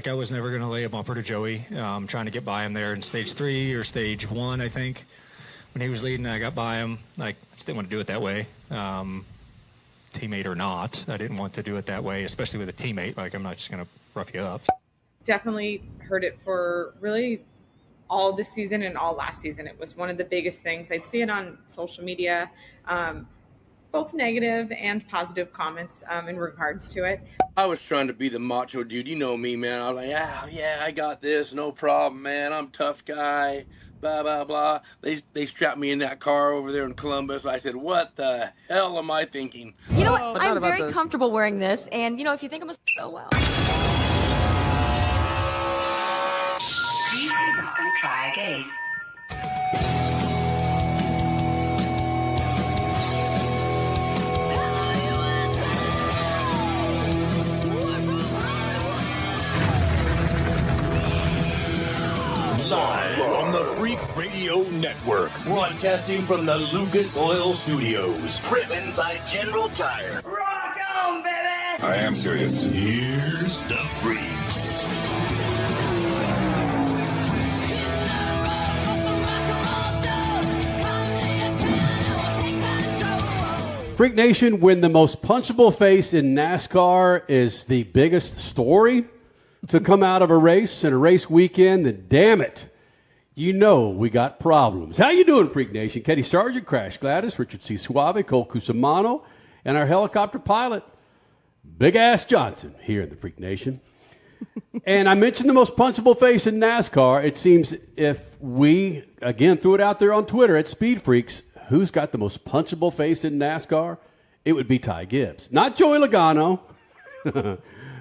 Like, I was never going to lay a bumper to Joey. Trying to get by him there in stage 3 or stage 1, I think. When he was leading, I got by him. Like, I just didn't want to do it that way. Teammate or not, I didn't want to do it that way, especially with a teammate. Like, I'm not just going to rough you up. Definitely heard it for really all this season and all last season. It was one of the biggest things. I'd see it on social media, both negative and positive comments in regards to it. I was trying to be the macho dude. You know me, man. I was like, yeah, I got this. No problem, man. I'm a tough guy. Blah, blah, blah. They strapped me in that car over there in Columbus. I said, what the hell am I thinking? You know what? I'm very comfortable wearing this. And, you know, if you think I'm so well. Try again. Live on the Freak Radio Network, broadcasting from the Lucas Oil Studios. Driven by General Tire. Rock on, baby! I am serious. Here's the Freaks. Freak Nation, when the most punchable face in NASCAR is the biggest story to come out of a race and a race weekend, then damn it, you know we got problems. How you doing, Freak Nation? Kenny Sargent, Crash Gladys, Richard C. Suave, Cole Cusimano, and our helicopter pilot, Big Ass Johnson, here in the Freak Nation. And I mentioned the most punchable face in NASCAR. It seems if we, again, threw it out there on Twitter at Speed Freaks, who's got the most punchable face in NASCAR? It would be Ty Gibbs. Not Joey Logano,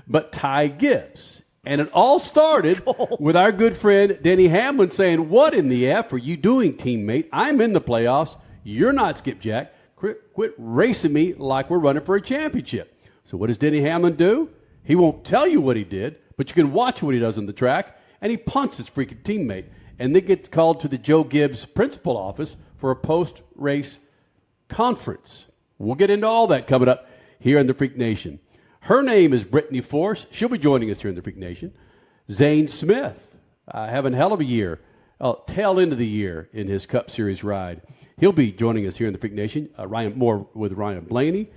but Ty Gibbs. And it all started with our good friend Denny Hamlin saying, what in the F are you doing, teammate? I'm in the playoffs. You're not skipjack. Quit racing me like we're running for a championship. So what does Denny Hamlin do? He won't tell you what he did, but you can watch what he does on the track, and he punts his freaking teammate. And then gets called to the Joe Gibbs principal office for a post-race conference. We'll get into all that coming up here in the Freak Nation. Her name is Brittany Force. She'll be joining us here in the Freak Nation. Zane Smith, having a hell of a year, tail end of the year in his Cup Series ride. He'll be joining us here in the Freak Nation. More with Ryan Blaney.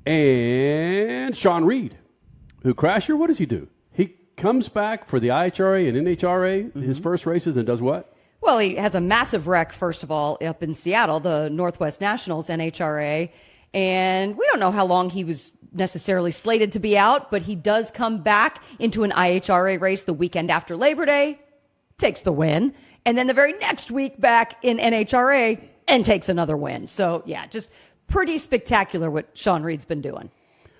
And Shawn Reed, who, Crasher, what does he do? He comes back for the IHRA and NHRA, his first races, and does what? Well, he has a massive wreck, first of all, up in Seattle, the Northwest Nationals, NHRA. And we don't know how long he was necessarily slated to be out, but he does come back into an IHRA race the weekend after Labor Day, takes the win, and then the very next week back in NHRA and takes another win. So, yeah, just pretty spectacular what Shawn Reed's been doing.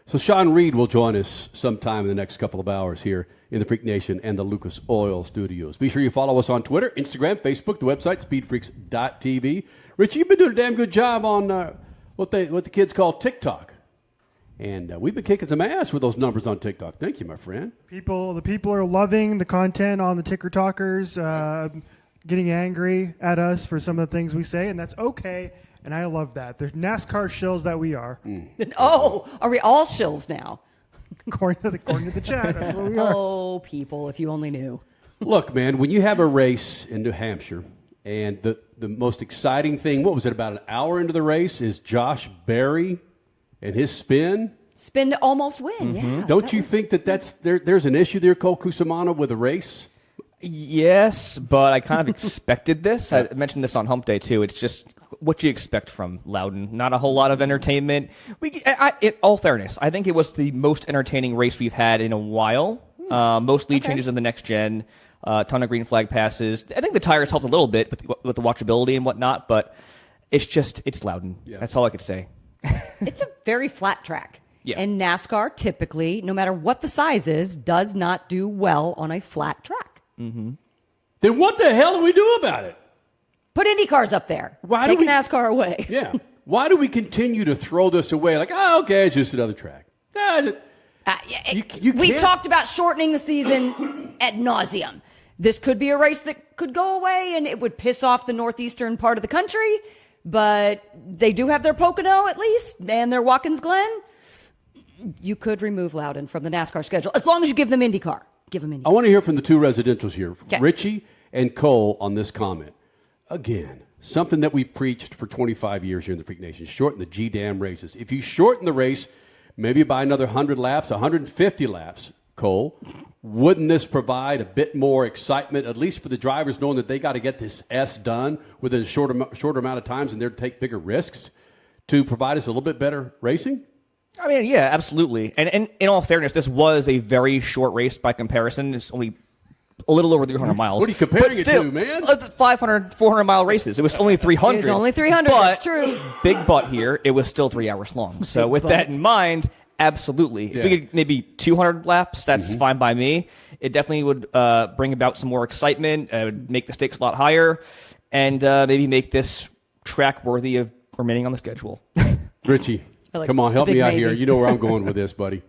So Shawn Reed will join us sometime in the next couple of hours here in the Freak Nation and the Lucas Oil Studios. Be sure you follow us on Twitter, Instagram, Facebook, the website, speedfreaks.tv. Rich, you've been doing a damn good job on what the kids call TikTok. And we've been kicking some ass with those numbers on TikTok. Thank you, my friend. The people are loving the content on the Ticker Talkers, getting angry at us for some of the things we say, and that's okay. And I love that. They're NASCAR shills that we are. Oh, are we all shills now? According to the chat, that's what we are. Oh, people, if you only knew. Look, man, when you have a race in New Hampshire, and the most exciting thing, what was it, about an hour into the race, is Josh Berry and his spin. Spin to almost win, yeah. Don't you think there's an issue there, Cole Cusimano, with a race? Yes, but I kind of expected this. I mentioned this on Humpday, too. It's just what you expect from Loudon. Not a whole lot of entertainment. In all fairness, I think it was the most entertaining race we've had in a while. Most lead changes in the next gen. A ton of green flag passes. I think the tires helped a little bit with the watchability and whatnot, but it's Loudon. Yeah. That's all I could say. It's a very flat track. Yeah. And NASCAR typically, no matter what the size is, does not do well on a flat track. Mm-hmm. Then what the hell do we do about it? Put Indy cars up there. Take NASCAR away. Yeah. Why do we continue to throw this away? Like, okay, it's just another track. We've talked about shortening the season ad nauseum. This could be a race that could go away, and it would piss off the northeastern part of the country. But they do have their Pocono, at least, and their Watkins Glen. You could remove Loudon from the NASCAR schedule, as long as you give them IndyCar. give them any. I want to hear from the two residentials here, Okay. Richie and Cole, on this comment. Again, something that we preached for 25 years here in the Freak Nation, shorten the G-damn races. If you shorten the race, maybe by another 100 laps, 150 laps, Cole, wouldn't this provide a bit more excitement, at least for the drivers, knowing that they got to get this S done within a shorter amount of times and they're to take bigger risks to provide us a little bit better racing? I mean, yeah, absolutely. And in all fairness, this was a very short race by comparison. It's only a little over 300 miles. What are you comparing But it still, to, man? 500, 400-mile races. It was only 300. It's only 300, But, that's true. Big but here, it was still 3 hours long. So with that in mind, absolutely. If we could maybe 200 laps, that's fine by me. It definitely would bring about some more excitement, make the stakes a lot higher, and maybe make this track worthy of remaining on the schedule. Richie, like come on, help big me out maybe. here. You know where I'm going with this, buddy.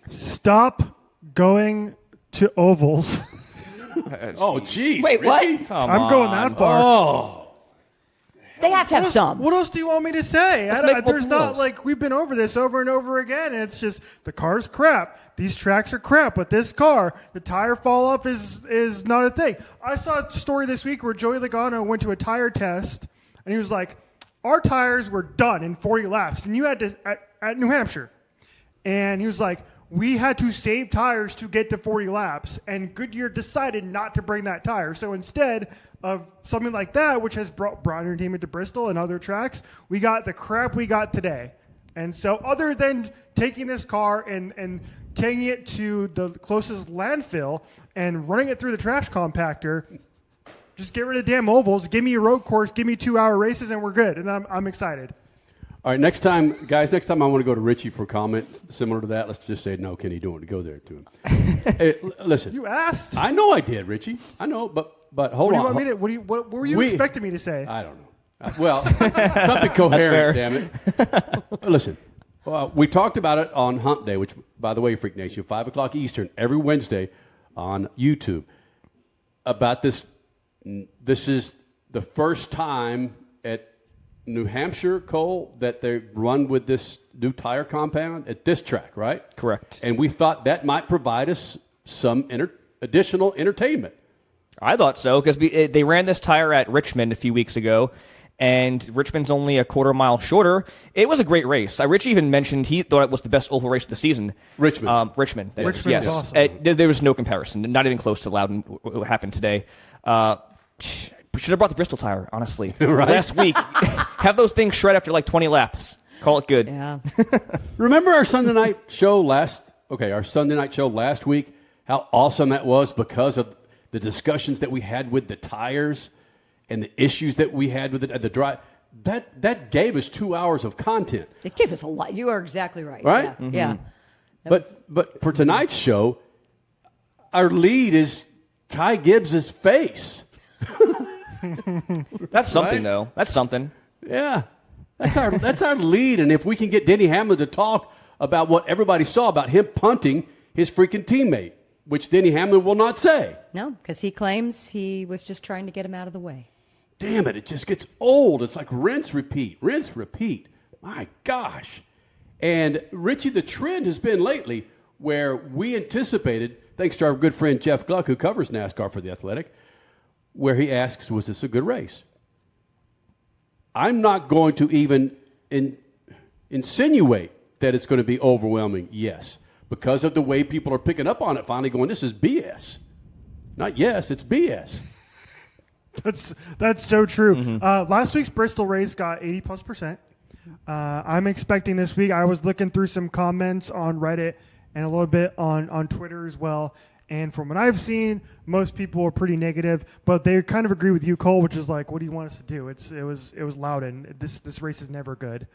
Stop going to ovals. Oh, gee. Wait, what? Come I'm going that far. Oh. They have to have some. What else do you want me to say? Let's make There's multiple not rules. like we've been over this over and over again. And it's just the car's crap. These tracks are crap. With this car, the tire fall off is not a thing. I saw a story this week where Joey Logano went to a tire test and he was like, "Our tires were done in 40 laps, and you had to at New Hampshire." And he was like, "We had to save tires to get to 40 laps, and Goodyear decided not to bring that tire. So instead of something like that, which has brought entertainment to Bristol and other tracks, we got the crap we got today." And so other than taking this car and taking it to the closest landfill and running it through the trash compactor, just get rid of damn ovals, give me a road course, give me 2-hour races, and we're good. And I'm excited. All right, next time I want to go to Richie for a comment similar to that. Let's just say, no, can he do it? Go there to him. Hey, listen. You asked. I know I did, Richie. I know, but hold on. What were you expecting me to say? I don't know. Well, something coherent, damn it. Listen, we talked about it on Humpday, which, by the way, Freak Nation, 5 o'clock Eastern, every Wednesday on YouTube, about this. This is the first time at New Hampshire, Cole, that they run with this new tire compound at this track, right? Correct. And we thought that might provide us some additional entertainment. I thought so, because they ran this tire at Richmond a few weeks ago, and Richmond's only a quarter mile shorter. It was a great race. Rich even mentioned he thought it was the best oval race of the season. Richmond. Richmond. Richmond Yes. is awesome. There was no comparison, not even close to Loudon, what happened today. We should have brought the Bristol tire, honestly. Right? Last week. Have those things shred after like 20 laps. Call it good. Yeah. Remember our Sunday night show last week, how awesome that was because of the discussions that we had with the tires and the issues that we had with it at the drive. That gave us 2 hours of content. It gave us a lot. You are exactly right. Right? Yeah. Mm-hmm. Yeah. But for tonight's show, our lead is Ty Gibbs' face. That's something, Right? though. That's something. Yeah. That's our lead. And if we can get Denny Hamlin to talk about what everybody saw about him punting his freaking teammate, which Denny Hamlin will not say. No, because he claims he was just trying to get him out of the way. Damn it, it just gets old. It's like rinse, repeat. My gosh. And Richie, the trend has been lately where we anticipated, thanks to our good friend Jeff Gluck, who covers NASCAR for The Athletic, where he asks, was this a good race? I'm not going to even insinuate that it's going to be overwhelming, yes, because of the way people are picking up on it, finally going, this is BS. Not yes, it's BS. That's so true. Last week's Bristol race got 80+%. I'm expecting this week. I was looking through some comments on Reddit and a little bit on Twitter as well. And from what I've seen, most people are pretty negative, but they kind of agree with you, Cole, which is like, what do you want us to do? It was Loudon. This race is never good,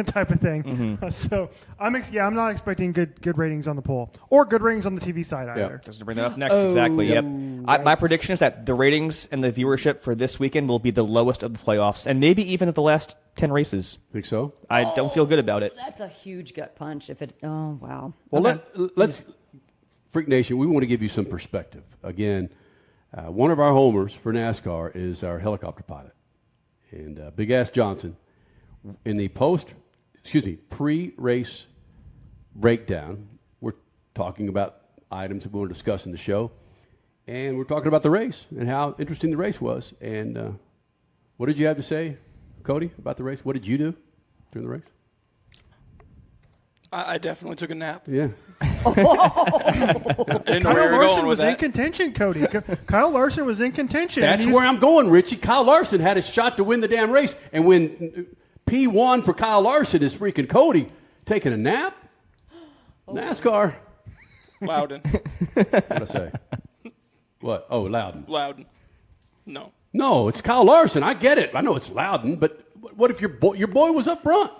type of thing. So I'm not expecting good ratings on the poll or good ratings on the TV side either. Just to bring that up next, exactly. Yep. My prediction is that the ratings and the viewership for this weekend will be the lowest of the playoffs, and maybe even of the last 10 races. Think so? I don't feel good about it. That's a huge gut punch. Oh, wow. Well, Okay. let's Freak Nation, we want to give you some perspective. Again, one of our homers for NASCAR is our helicopter pilot. And Big Ass Johnson, in the pre-race breakdown, we're talking about items that we want to discuss in the show. And we're talking about the race and how interesting the race was. And what did you have to say, Cody, about the race? What did you do during the race? I definitely took a nap. Yeah. I didn't know where you were going with that. In contention, Cody. Kyle Larson was in contention. That's where I'm going, Richie. Kyle Larson had a shot to win the damn race. And when P1 for Kyle Larson is freaking Cody taking a nap, NASCAR. Loudon. What'd I say? What? Oh, Loudon. Loudon. No. No, it's Kyle Larson. I get it. I know it's Loudon, but what if your boy was up front?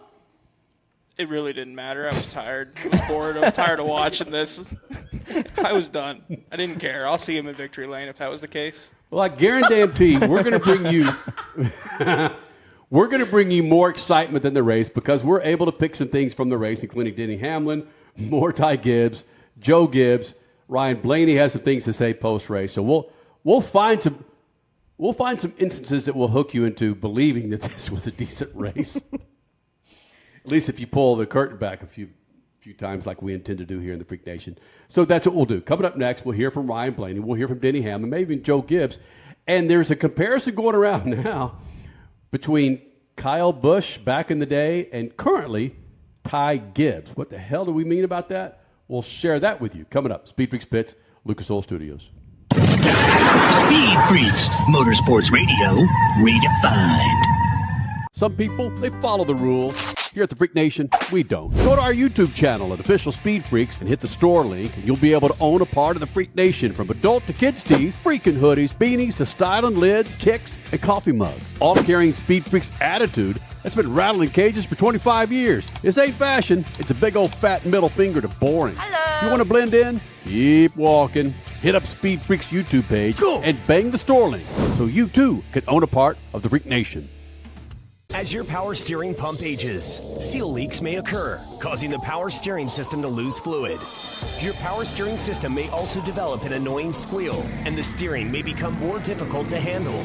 It really didn't matter. I was tired. I was bored. I was tired of watching this. I was done. I didn't care. I'll see him in victory lane if that was the case. Well, I guarantee we're going to bring you we're going to bring you more excitement than the race because we're able to pick some things from the race, including Denny Hamlin, more Ty Gibbs, Joe Gibbs, Ryan Blaney has some things to say post race. So we'll find some instances that will hook you into believing that this was a decent race. At least if you pull the curtain back a few times like we intend to do here in the Freak Nation. So that's what we'll do. Coming up next, we'll hear from Ryan Blaney. We'll hear from Denny Hamlin, maybe even Joe Gibbs. And there's a comparison going around now between Kyle Busch back in the day and currently Ty Gibbs. What the hell do we mean about that? We'll share that with you. Coming up, Speed Freaks Pits, Lucas Oil Studios. Speed Freaks, Motorsports Radio, redefined. Some people, they follow the rules. Here at the Freak Nation, we don't. Go to our YouTube channel at Official Speed Freaks and hit the store link, and you'll be able to own a part of the Freak Nation, from adult to kids tees, freaking hoodies, beanies to styling lids, kicks, and coffee mugs. All carrying Speed Freaks attitude that's been rattling cages for 25 years. This ain't fashion. It's a big old fat middle finger to boring. Hello. If you want to blend in, keep walking. Hit up Speed Freaks YouTube page and bang the store link so you too can own a part of the Freak Nation. As your power steering pump ages, seal leaks may occur, causing the power steering system to lose fluid. Your power steering system may also develop an annoying squeal, and the steering may become more difficult to handle.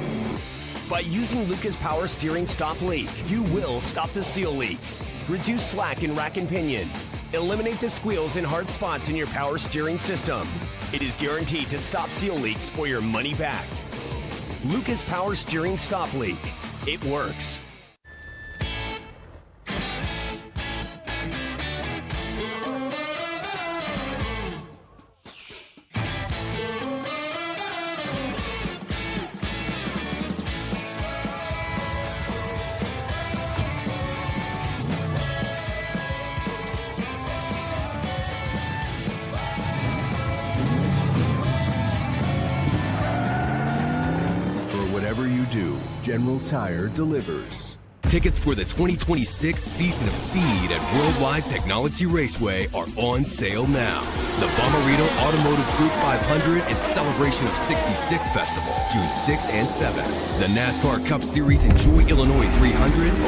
By using Lucas Power Steering Stop Leak, you will stop the seal leaks, reduce slack in rack and pinion, eliminate the squeals and hard spots in your power steering system. It is guaranteed to stop seal leaks or your money back. Lucas Power Steering Stop Leak. It works. General Tire delivers. Tickets for the 2026 season of Speed at Worldwide Technology Raceway are on sale now. The Bommarito Automotive Group 500 and Celebration of 66 Festival, June 6th and 7th. The NASCAR Cup Series Enjoy Illinois 300,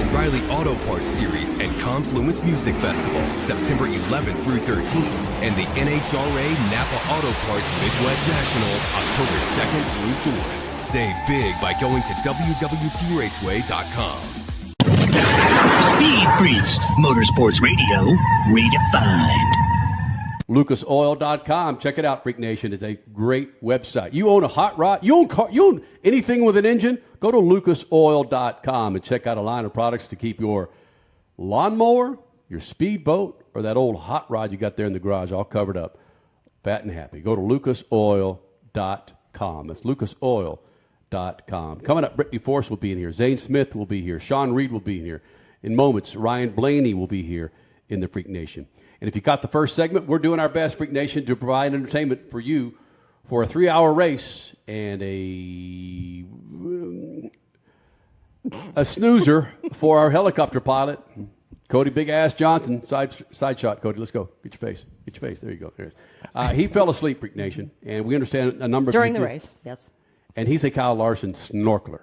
O'Reilly Auto Parts Series, and Confluence Music Festival, September 11th through 13th. And the NHRA Napa Auto Parts Midwest Nationals, October 2nd through 4th. Save big by going to WWTRaceway.com. Speed Freaks, Motorsports Radio, redefined. LucasOil.com. Check it out, Freak Nation. It's a great website. You own a hot rod? You own anything with an engine? Go to LucasOil.com and check out a line of products to keep your lawnmower, your speedboat, or that old hot rod you got there in the garage all covered up, fat and happy. Go to LucasOil.com. That's LucasOil.com. Coming up, Brittany Force will be in here. Zane Smith will be here. Shawn will be in here. In moments, Ryan Blaney will be here in the Freak Nation. And if you caught the first segment, we're doing our best, Freak Nation, to provide entertainment for you for a 3-hour race and a snoozer for our helicopter pilot, Cody Big Ass Johnson. Side shot, Cody. Let's go. Get your face. Get your face. There you go. There it is. He fell asleep, Freak Nation, and we understand a number of during the race. Yes. And he's a Kyle Larson snorkeler.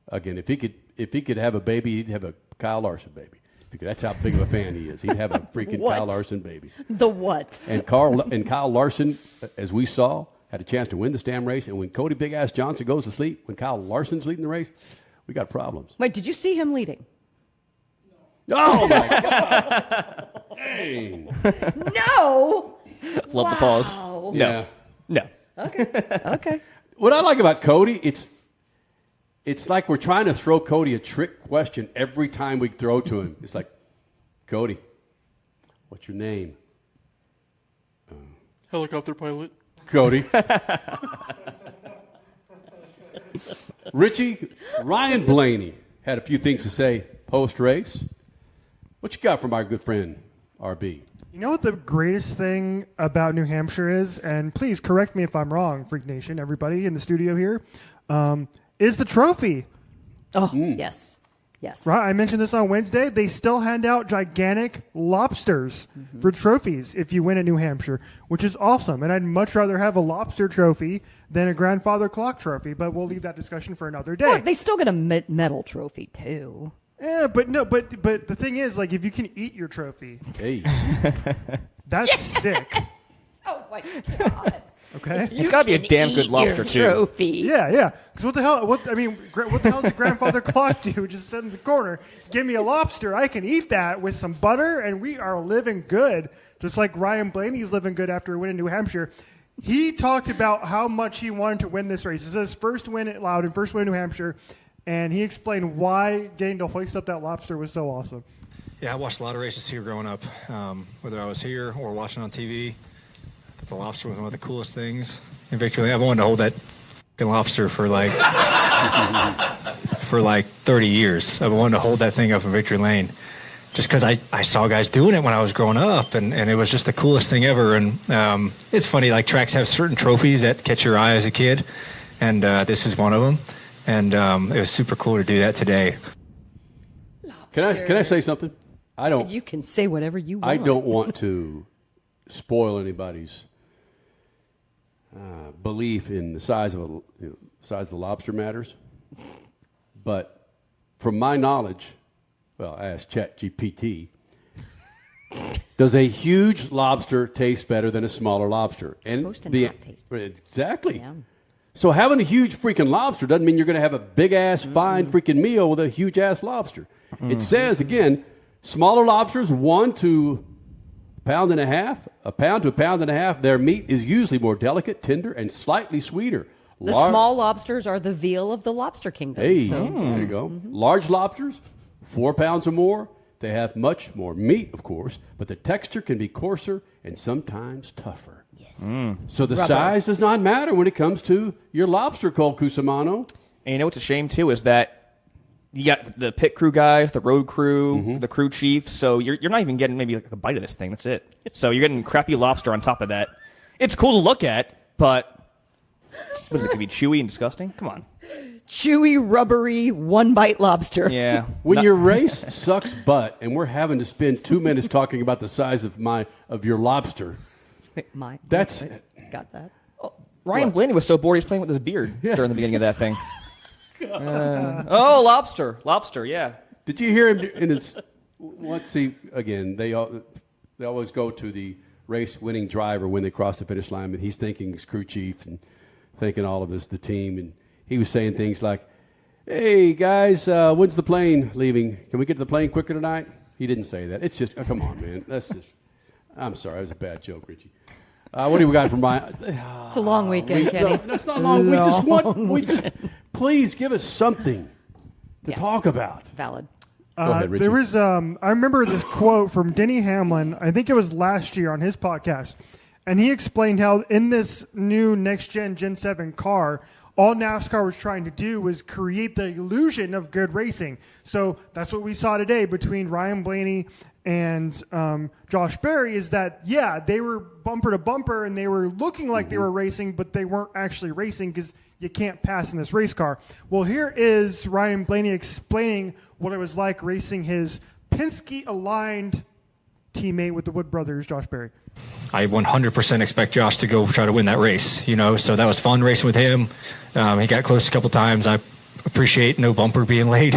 Again, if he could have a baby, he'd have a Kyle Larson baby. That's how big of a fan he is. He'd have a freaking Kyle Larson baby. The what? And Kyle Larson, as we saw, had a chance to win this damn race. And when Cody Big Ass Johnson goes to sleep, when Kyle Larson's leading the race, we got problems. Wait, did you see him leading? Oh my God! Dang. No. Love the pause. Wow. No. No. Okay. What I like about Cody, it's like we're trying to throw Cody a trick question every time we throw to him. It's like, Cody, what's your name? Helicopter pilot. Cody. Richie, Ryan Blaney had a few things to say post-race. What you got from our good friend, RB? You know what the greatest thing about New Hampshire is, and please correct me if I'm wrong, Freak Nation, everybody in the studio here, is the trophy. Oh, yes. Yes. Right, I mentioned this on Wednesday. They still hand out gigantic lobsters for trophies if you win at New Hampshire, which is awesome. And I'd much rather have a lobster trophy than a grandfather clock trophy, but we'll leave that discussion for another day. Well, they still get a medal trophy, too. Yeah, but the thing is, like, if you can eat your trophy, hey, that's sick. Oh, my God. Okay, it's got to be a damn good lobster too. Trophy. Yeah. Because what the hell? What the hell does a grandfather clock do? Just sit in the corner, give me a lobster. I can eat that with some butter, and we are living good. Just like Ryan Blaney's living good after winning New Hampshire. He talked about how much he wanted to win this race. This is his first win at Loudon, first win in New Hampshire, and he explained why getting to hoist up that lobster was so awesome. Yeah, I watched a lot of races here growing up, whether I was here or watching on TV. The lobster was one of the coolest things in Victory Lane. I've wanted to hold that lobster for like 30 years. I've wanted to hold that thing up in Victory Lane just because I saw guys doing it when I was growing up, and it was just the coolest thing ever. And it's funny, like tracks have certain trophies that catch your eye as a kid, and this is one of them. And it was super cool to do that today. Can I say something? You can say whatever you want. I don't want to spoil anybody's belief in the size of the lobster matters, but from my knowledge, well, I asked ChatGPT, does a huge lobster taste better than a smaller lobster? It's supposed to not taste. Exactly. Yeah. So having a huge freaking lobster doesn't mean you're going to have a big ass fine freaking meal with a huge ass lobster. It says again, smaller lobsters 1 to a pound to a pound and a half. Their meat is usually more delicate, tender, and slightly sweeter. The small lobsters are the veal of the lobster kingdom. Hey, there you go. Large lobsters, 4 pounds or more. They have much more meat, of course, but the texture can be coarser and sometimes tougher. Yes. So the size does not matter when it comes to your lobster, Cole Cusimano. And you know what's a shame, too, is that you got the pit crew guys, the road crew, the crew chief, so you're not even getting maybe like a bite of this thing. That's it. So you're getting crappy lobster on top of that. It's cool to look at, but what is it, going to be chewy and disgusting? Come on. Chewy, rubbery, one-bite lobster. Yeah. When your race sucks butt and we're having to spend 2 minutes talking about the size of your lobster, that's... Got that. Ryan Blaney was so bored he's playing with his beard during the beginning of that thing. Lobster, yeah. Did you hear him in his... Let's see, again, they always go to the race-winning driver when they cross the finish line, but he's thinking his crew chief and thinking all of this, the team, and he was saying things like, hey, guys, when's the plane leaving? Can we get to the plane quicker tonight? He didn't say that. It's just, come on, man. That's just... I'm sorry, that was a bad joke, Richie. What do we got from Ryan? It's a long weekend, Kenny. That's not long. Please give us something to talk about. Valid. Go ahead, Richie. There was, I remember this quote from Denny Hamlin, I think it was last year on his podcast, and he explained how in this new next-gen Gen 7 car, all NASCAR was trying to do was create the illusion of good racing. So that's what we saw today between Ryan Blaney and Josh Berry, is that, yeah, they were bumper to bumper and they were looking like they were racing, but they weren't actually racing because you can't pass in this race car. Well, here is Ryan Blaney explaining what it was like racing his Penske-aligned teammate with the Wood brothers, Josh Berry. I 100% expect Josh to go try to win that race, so that was fun racing with him. He got close a couple times. I appreciate no bumper being laid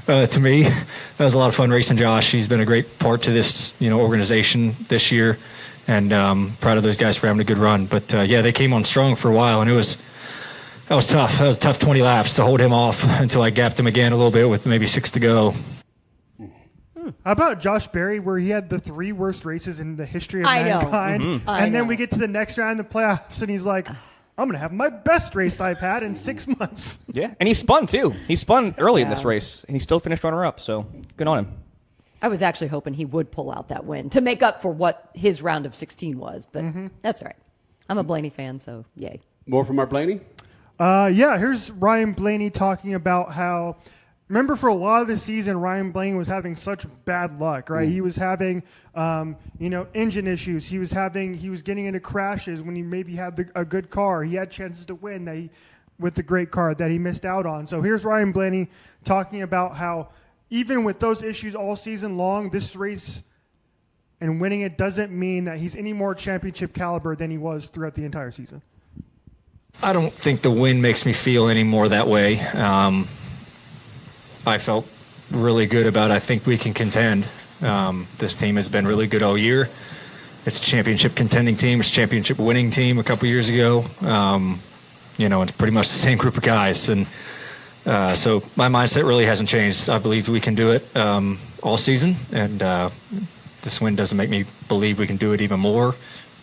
to me. That was a lot of fun racing Josh. He's been a great part to this, organization this year, and proud of those guys for having a good run. But they came on strong for a while, and that was tough. That was a tough 20 laps to hold him off until I gapped him again a little bit with maybe 6 to go. How about Josh Berry, where he had the 3 worst races in the history of I know. mankind? Mm-hmm. And then we get to the next round in the playoffs, and he's like, I'm going to have my best race I've had in 6 months. Yeah, and he spun, too. He spun early in this race, and he still finished runner-up, so good on him. I was actually hoping he would pull out that win to make up for what his round of 16 was, but that's all right. I'm a Blaney fan, so yay. More from our Blaney? Yeah, here's Ryan Blaney talking about how, remember for a lot of the season, Ryan Blaney was having such bad luck, right? He was having, engine issues. He was getting into crashes when he maybe had a good car. He had chances to win with the great car that he missed out on. So here's Ryan Blaney talking about how even with those issues all season long, this race and winning it doesn't mean that he's any more championship caliber than he was throughout the entire season. I don't think the win makes me feel any more that way. I felt really good about I think we can contend. This team has been really good all year. It's a championship contending team. It's a championship winning team a couple years ago. It's pretty much the same group of guys. And so my mindset really hasn't changed. I believe we can do it all season. And this win doesn't make me believe we can do it even more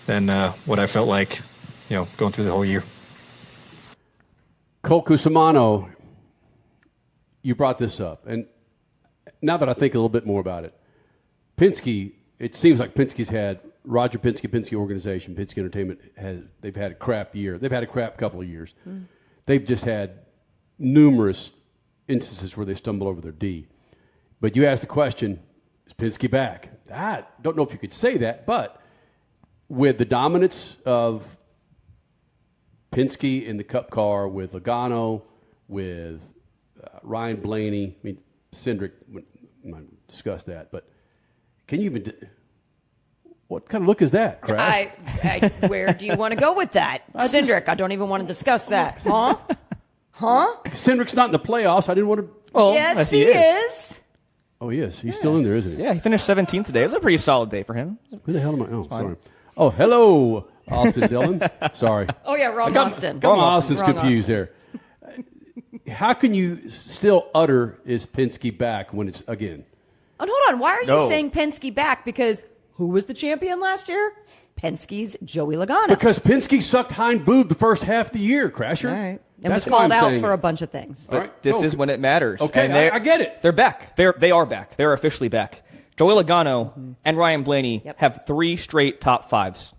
than what I felt like, going through the whole year. Cole Cusimano, you brought this up. And now that I think a little bit more about it, Penske, it seems like Penske's had Roger Penske, Penske Organization, Penske Entertainment, they've had a crap year. They've had a crap couple of years. They've just had numerous instances where they stumble over their D. But you asked the question, is Penske back? I don't know if you could say that, but with the dominance of Penske in the Cup car, with Logano, with Ryan Blaney, Cindric, we might discuss that, but can you even what kind of look is that, Crash? Where do you want to go with that? Cindric, I don't even want to discuss that. Huh? Cindric's not in the playoffs. I didn't want to. Oh, yes, he is. Oh, he is. He's still in there, isn't he? Yeah, he finished 17th today. It was a pretty solid day for him. Who the hell am I? Oh, sorry. Oh, hello, Austin Dillon. Sorry. Oh, yeah, wrong Austin. Austin's confused there. How can you still utter is Penske back when it's again? And hold on. Why are you saying Penske back? Because who was the champion last year? Penske Joey Logano. Because Penske sucked hind boob the first half of the year, Crasher. All right. And was called out for a bunch of things. But this is when it matters. Okay, and I get it. They're back. They are back. They're officially back. Joey Logano and Ryan Blaney have 3 straight top 5s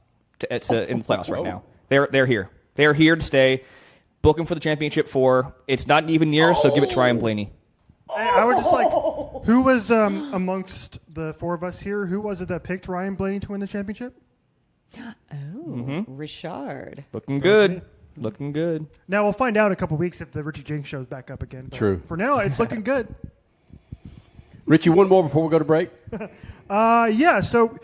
in the playoffs right now. They're here. They're here to stay. Booking for the championship 4. It's not even near, so give it to Ryan Blaney. I would just who was amongst the 4 of us here, who was it that picked Ryan Blaney to win the championship? Oh, Richard. Looking good. Looking good. Now, we'll find out in a couple weeks if the Richie Jinks show's back up again. But True. For now, it's looking good. Richie, one more before we go to break? So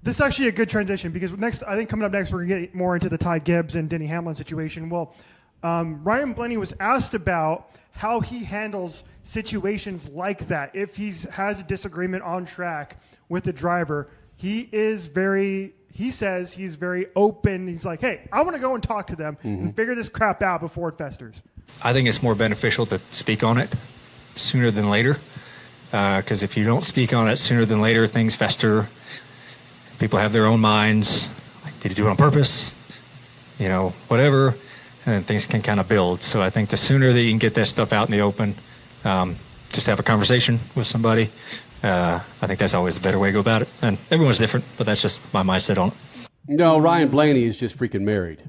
this is actually a good transition because I think coming up next, we're going to get more into the Ty Gibbs and Denny Hamlin situation. Well, Ryan Blaney was asked about how he handles situations like that. If he has a disagreement on track with the driver, he says he's very open. He's like, hey, I want to go and talk to them and figure this crap out before it festers. I think it's more beneficial to speak on it sooner than later, because if you don't speak on it sooner than later, things fester. People have their own minds. Like, did he do it on purpose? Whatever. And then things can kind of build. So I think the sooner that you can get that stuff out in the open, just have a conversation with somebody. I think that's always the better way to go about it. And everyone's different, but that's just my mindset on it. No, Ryan Blaney is just freaking married.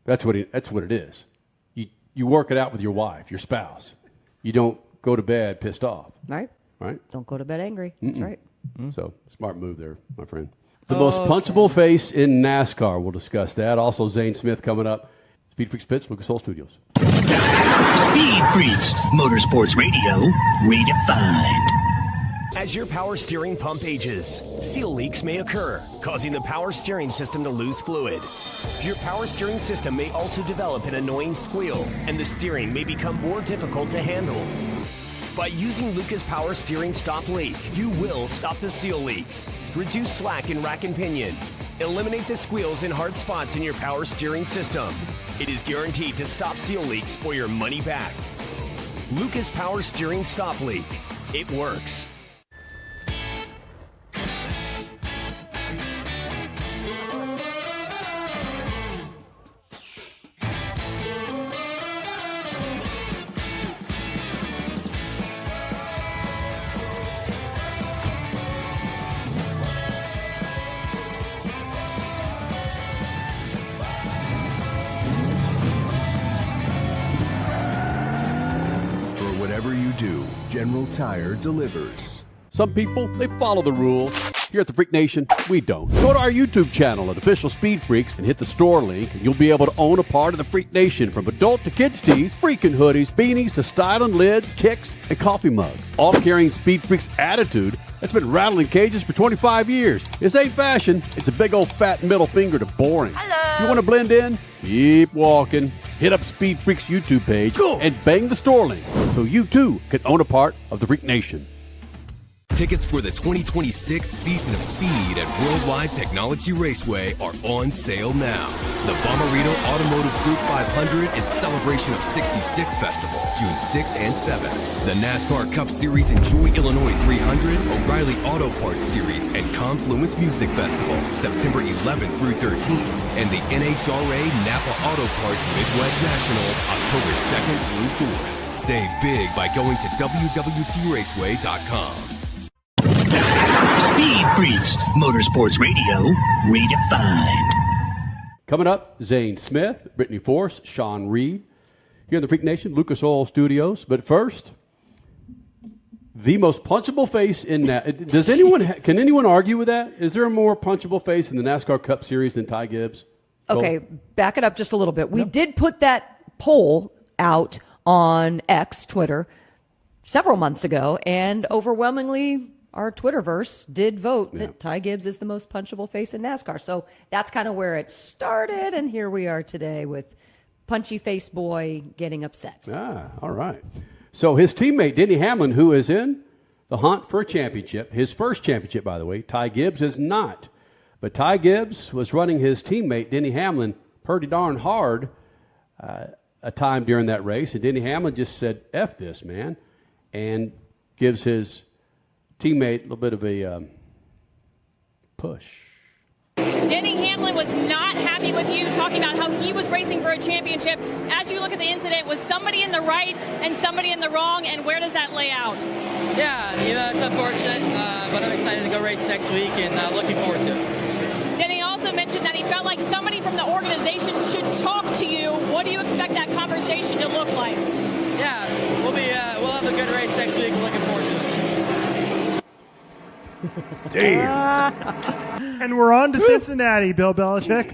That's what it is. You work it out with your wife, your spouse. You don't go to bed pissed off. Right. Don't go to bed angry. That's right. So, smart move there, my friend. The most punchable face in NASCAR. We'll discuss that. Also, Zane Smith coming up. Speed Freaks Pits, Lucas Oil Studios. Speed Freaks, Motorsports Radio, redefined. As your power steering pump ages, seal leaks may occur, causing the power steering system to lose fluid. Your power steering system may also develop an annoying squeal, and the steering may become more difficult to handle. By using Lucas Power Steering Stop Leak, you will stop the seal leaks, reduce slack in rack and pinion, eliminate the squeals and hard spots in your power steering system. It is guaranteed to stop seal leaks or your money back. Lucas Power Steering Stop Leak. It works. Whatever you do, General Tire delivers. Some people, they follow the rules. Here at the Freak Nation, we don't. Go to our YouTube channel at Official Speed Freaks and hit the store link, and you'll be able to own a part of the Freak Nation, from adult to kids tees, freaking hoodies, beanies to styling lids, kicks, and coffee mugs. All carrying Speed Freaks attitude that's been rattling cages for 25 years. This ain't fashion. It's a big old fat middle finger to boring. Hello. You want to blend in? Keep walking. Hit up Speed Freaks YouTube page and bang the store link so you too can own a part of the Freak Nation. Tickets for the 2026 season of Speed at Worldwide Technology Raceway are on sale now. The Bommarito Automotive Group 500 and Celebration of 66 Festival, June 6th and 7th. The NASCAR Cup Series Enjoy Illinois 300, O'Reilly Auto Parts Series, and Confluence Music Festival, September 11th through 13th. And the NHRA Napa Auto Parts Midwest Nationals, October 2nd through 4th. Save big by going to WWTRaceway.com. Speed Freaks, Motorsports Radio, redefined. Coming up, Zane Smith, Brittany Force, Shawn Reed, here in the Freak Nation, Lucas Oil Studios. But first, the most punchable face in that. Does anyone? Can anyone argue with that? Is there a more punchable face in the NASCAR Cup Series than Ty Gibbs? Okay, back it up just a little bit. We did put that poll out on X, Twitter, several months ago, and overwhelmingly our Twitterverse did vote that Ty Gibbs is the most punchable face in NASCAR. So that's kind of where it started, and here we are today with Punchy Face Boy getting upset. All right. So his teammate, Denny Hamlin, who is in the hunt for a championship, his first championship, by the way, Ty Gibbs is not. But Ty Gibbs was running his teammate, Denny Hamlin, pretty darn hard a time during that race, and Denny Hamlin just said, F this, man, and gives his teammate a little bit of a push. Denny Hamlin was not happy with you, talking about how he was racing for a championship. As you look at the incident, was somebody in the right and somebody in the wrong, and where does that lay out? Yeah, it's unfortunate, but I'm excited to go race next week and looking forward to it. Denny also mentioned that he felt like somebody from the organization should talk to you. What do you expect that conversation to look like? Yeah, we'll have a good race next week. We're looking forward to it. Damn. And we're on to Cincinnati, Bill Belichick.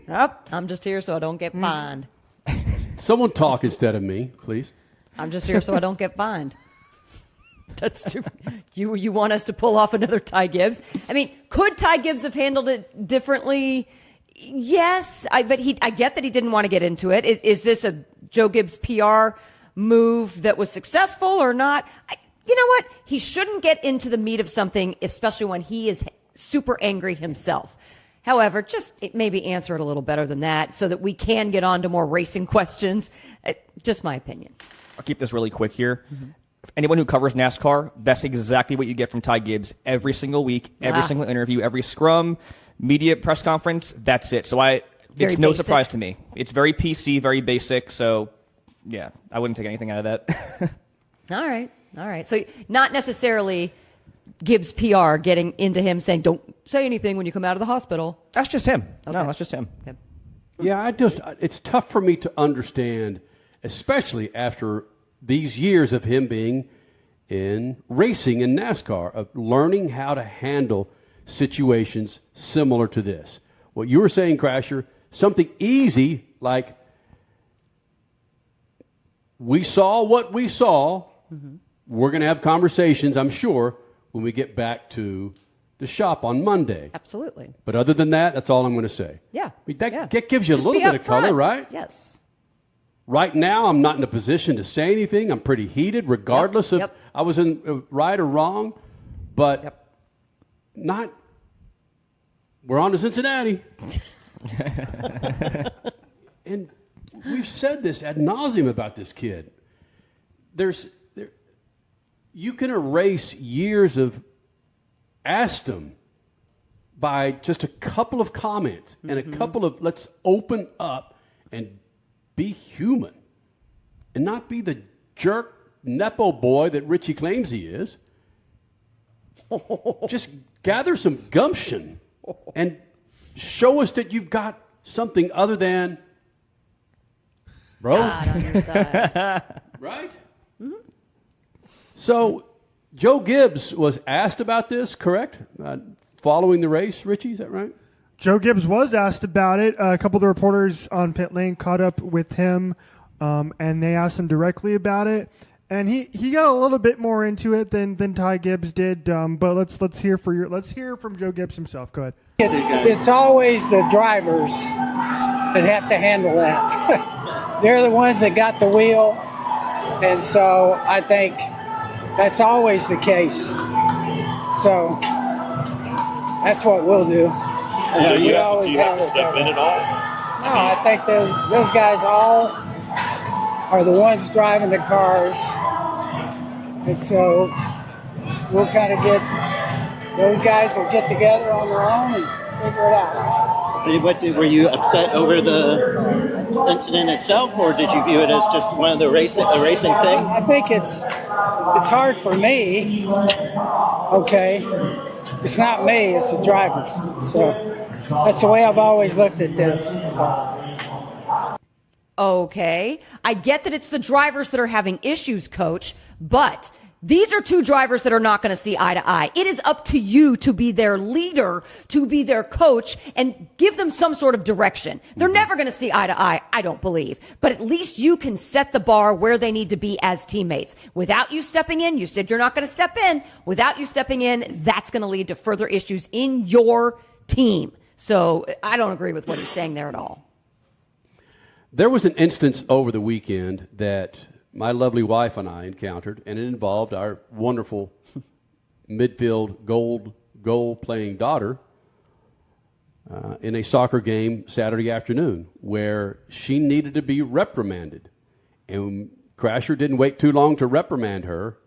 Yep, I'm just here so I don't get fined. Someone talk instead of me, please. I'm just here so I don't get fined. That's stupid. You want us to pull off another Ty Gibbs? I mean, could Ty Gibbs have handled it differently? Yes, but I get that he didn't want to get into it. Is this a Joe Gibbs PR move that was successful or not? You know what? He shouldn't get into the meat of something, especially when he is super angry himself. However, just maybe answer it a little better than that so that we can get on to more racing questions. Just my opinion. I'll keep this really quick here. Mm-hmm. Anyone who covers NASCAR, that's exactly what you get from Ty Gibbs every single week, every single interview, every scrum, media press conference. That's it. So it's no surprise to me. It's very PC, very basic. So, yeah, I wouldn't take anything out of that. All right. So not necessarily Gibbs PR getting into him saying, don't say anything when you come out of the hospital. That's just him. Okay. No, that's just him. Okay. Yeah, it's tough for me to understand, especially after these years of him being in racing in NASCAR, of learning how to handle situations similar to this. What you were saying, Crasher, something easy like we saw what we saw. Mm-hmm. We're going to have conversations, I'm sure, when we get back to the shop on Monday. Absolutely. But other than that, that's all I'm going to say. Yeah. I mean, that gives you Just a little bit of color, right? Yes. Right now, I'm not in a position to say anything. I'm pretty heated, regardless of I was in right or wrong. But not. We're on to Cincinnati. And we've said this ad nauseum about this kid. You can erase years of Aston by just a couple of comments and a couple of let's open up and be human and not be the jerk Nepo boy that Richie claims he is. Just gather some gumption and show us that you've got something other than bro. God on your side. Right? Mm-hmm. So Joe Gibbs was asked about this, correct? Following the race, Richie, is that right? Joe Gibbs was asked about it. A couple of the reporters on pit lane caught up with him, and they asked him directly about it. And he got a little bit more into it than Ty Gibbs did. But let's hear from Joe Gibbs himself. Go ahead. It's always the drivers that have to handle that. They're the ones that got the wheel, and so I think that's always the case. So that's what we'll do. Do you have to step in at all? No, I think those guys all are the ones driving the cars. And so we'll kind of those guys will get together on their own and figure it out. Were you upset over the incident itself, or did you view it as just one of the racing thing? I think it's hard for me. Okay. It's not me, it's the drivers. So that's the way I've always looked at this. So. Okay. I get that it's the drivers that are having issues, Coach, but these are two drivers that are not going to see eye to eye. It is up to you to be their leader, to be their coach, and give them some sort of direction. They're never going to see eye to eye, I don't believe. But at least you can set the bar where they need to be as teammates. Without you stepping in, you said you're not going to step in. Without you stepping in, that's going to lead to further issues in your team. So I don't agree with what he's saying there at all. There was an instance over the weekend that my lovely wife and I encountered, and it involved our wonderful midfield goal-playing daughter in a soccer game Saturday afternoon where she needed to be reprimanded. And Crasher didn't wait too long to reprimand her.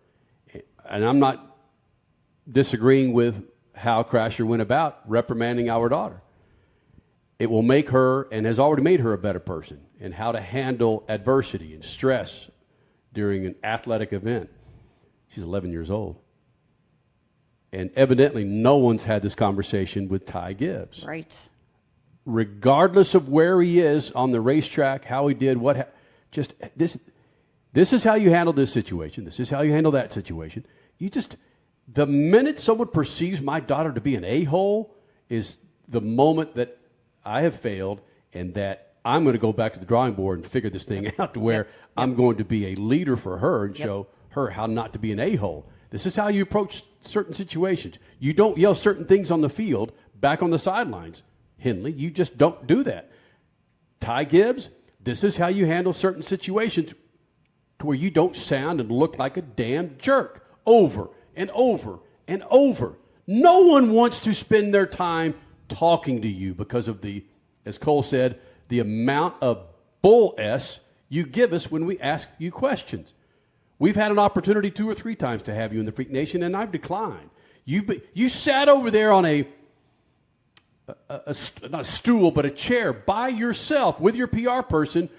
And I'm not disagreeing with how Crasher went about reprimanding our daughter. It will make her, and has already made her, a better person in how to handle adversity and stress during an athletic event. She's 11 years old. And evidently no one's had this conversation with Ty Gibbs. Right. Regardless of where he is on the racetrack, how he did, this is how you handle this situation. This is how you handle that situation. The minute someone perceives my daughter to be an a-hole is the moment that I have failed, and that I'm going to go back to the drawing board and figure this thing out to where I'm going to be a leader for her and show her how not to be an a-hole. This is how you approach certain situations. You don't yell certain things on the field back on the sidelines, Henley. You just don't do that. Ty Gibbs, this is how you handle certain situations to where you don't sound and look like a damn jerk over and over and over. No one wants to spend their time talking to you because of the, as Cole said, the amount of bull S you give us when we ask you questions. We've had an opportunity 2 or 3 times to have you in the Freak Nation, and I've declined. You sat over there on not a stool, but a chair by yourself with your PR person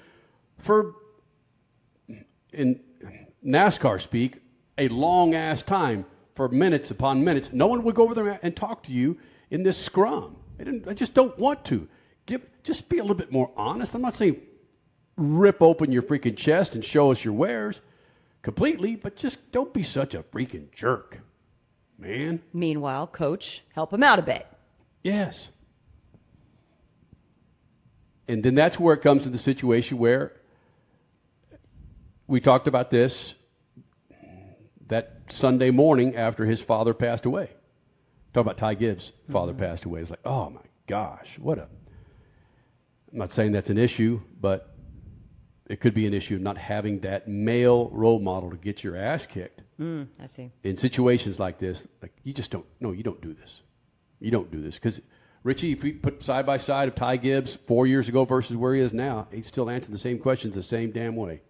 for, in NASCAR speak, a long-ass time for minutes upon minutes. No one would go over there and talk to you in this scrum. I just don't want to. Just be a little bit more honest. I'm not saying rip open your freaking chest and show us your wares completely, but just don't be such a freaking jerk, man. Meanwhile, Coach, help him out a bit. Yes. And then that's where it comes to the situation where we talked about this that Sunday morning after his father passed away. Talk about Ty Gibbs' father passed away. It's like, oh my gosh, I'm not saying that's an issue, but it could be an issue of not having that male role model to get your ass kicked. I see. In situations like this, like you don't do this. You don't do this. Because, Richie, if we put side by side of Ty Gibbs 4 years ago versus where he is now, he's still answering the same questions the same damn way.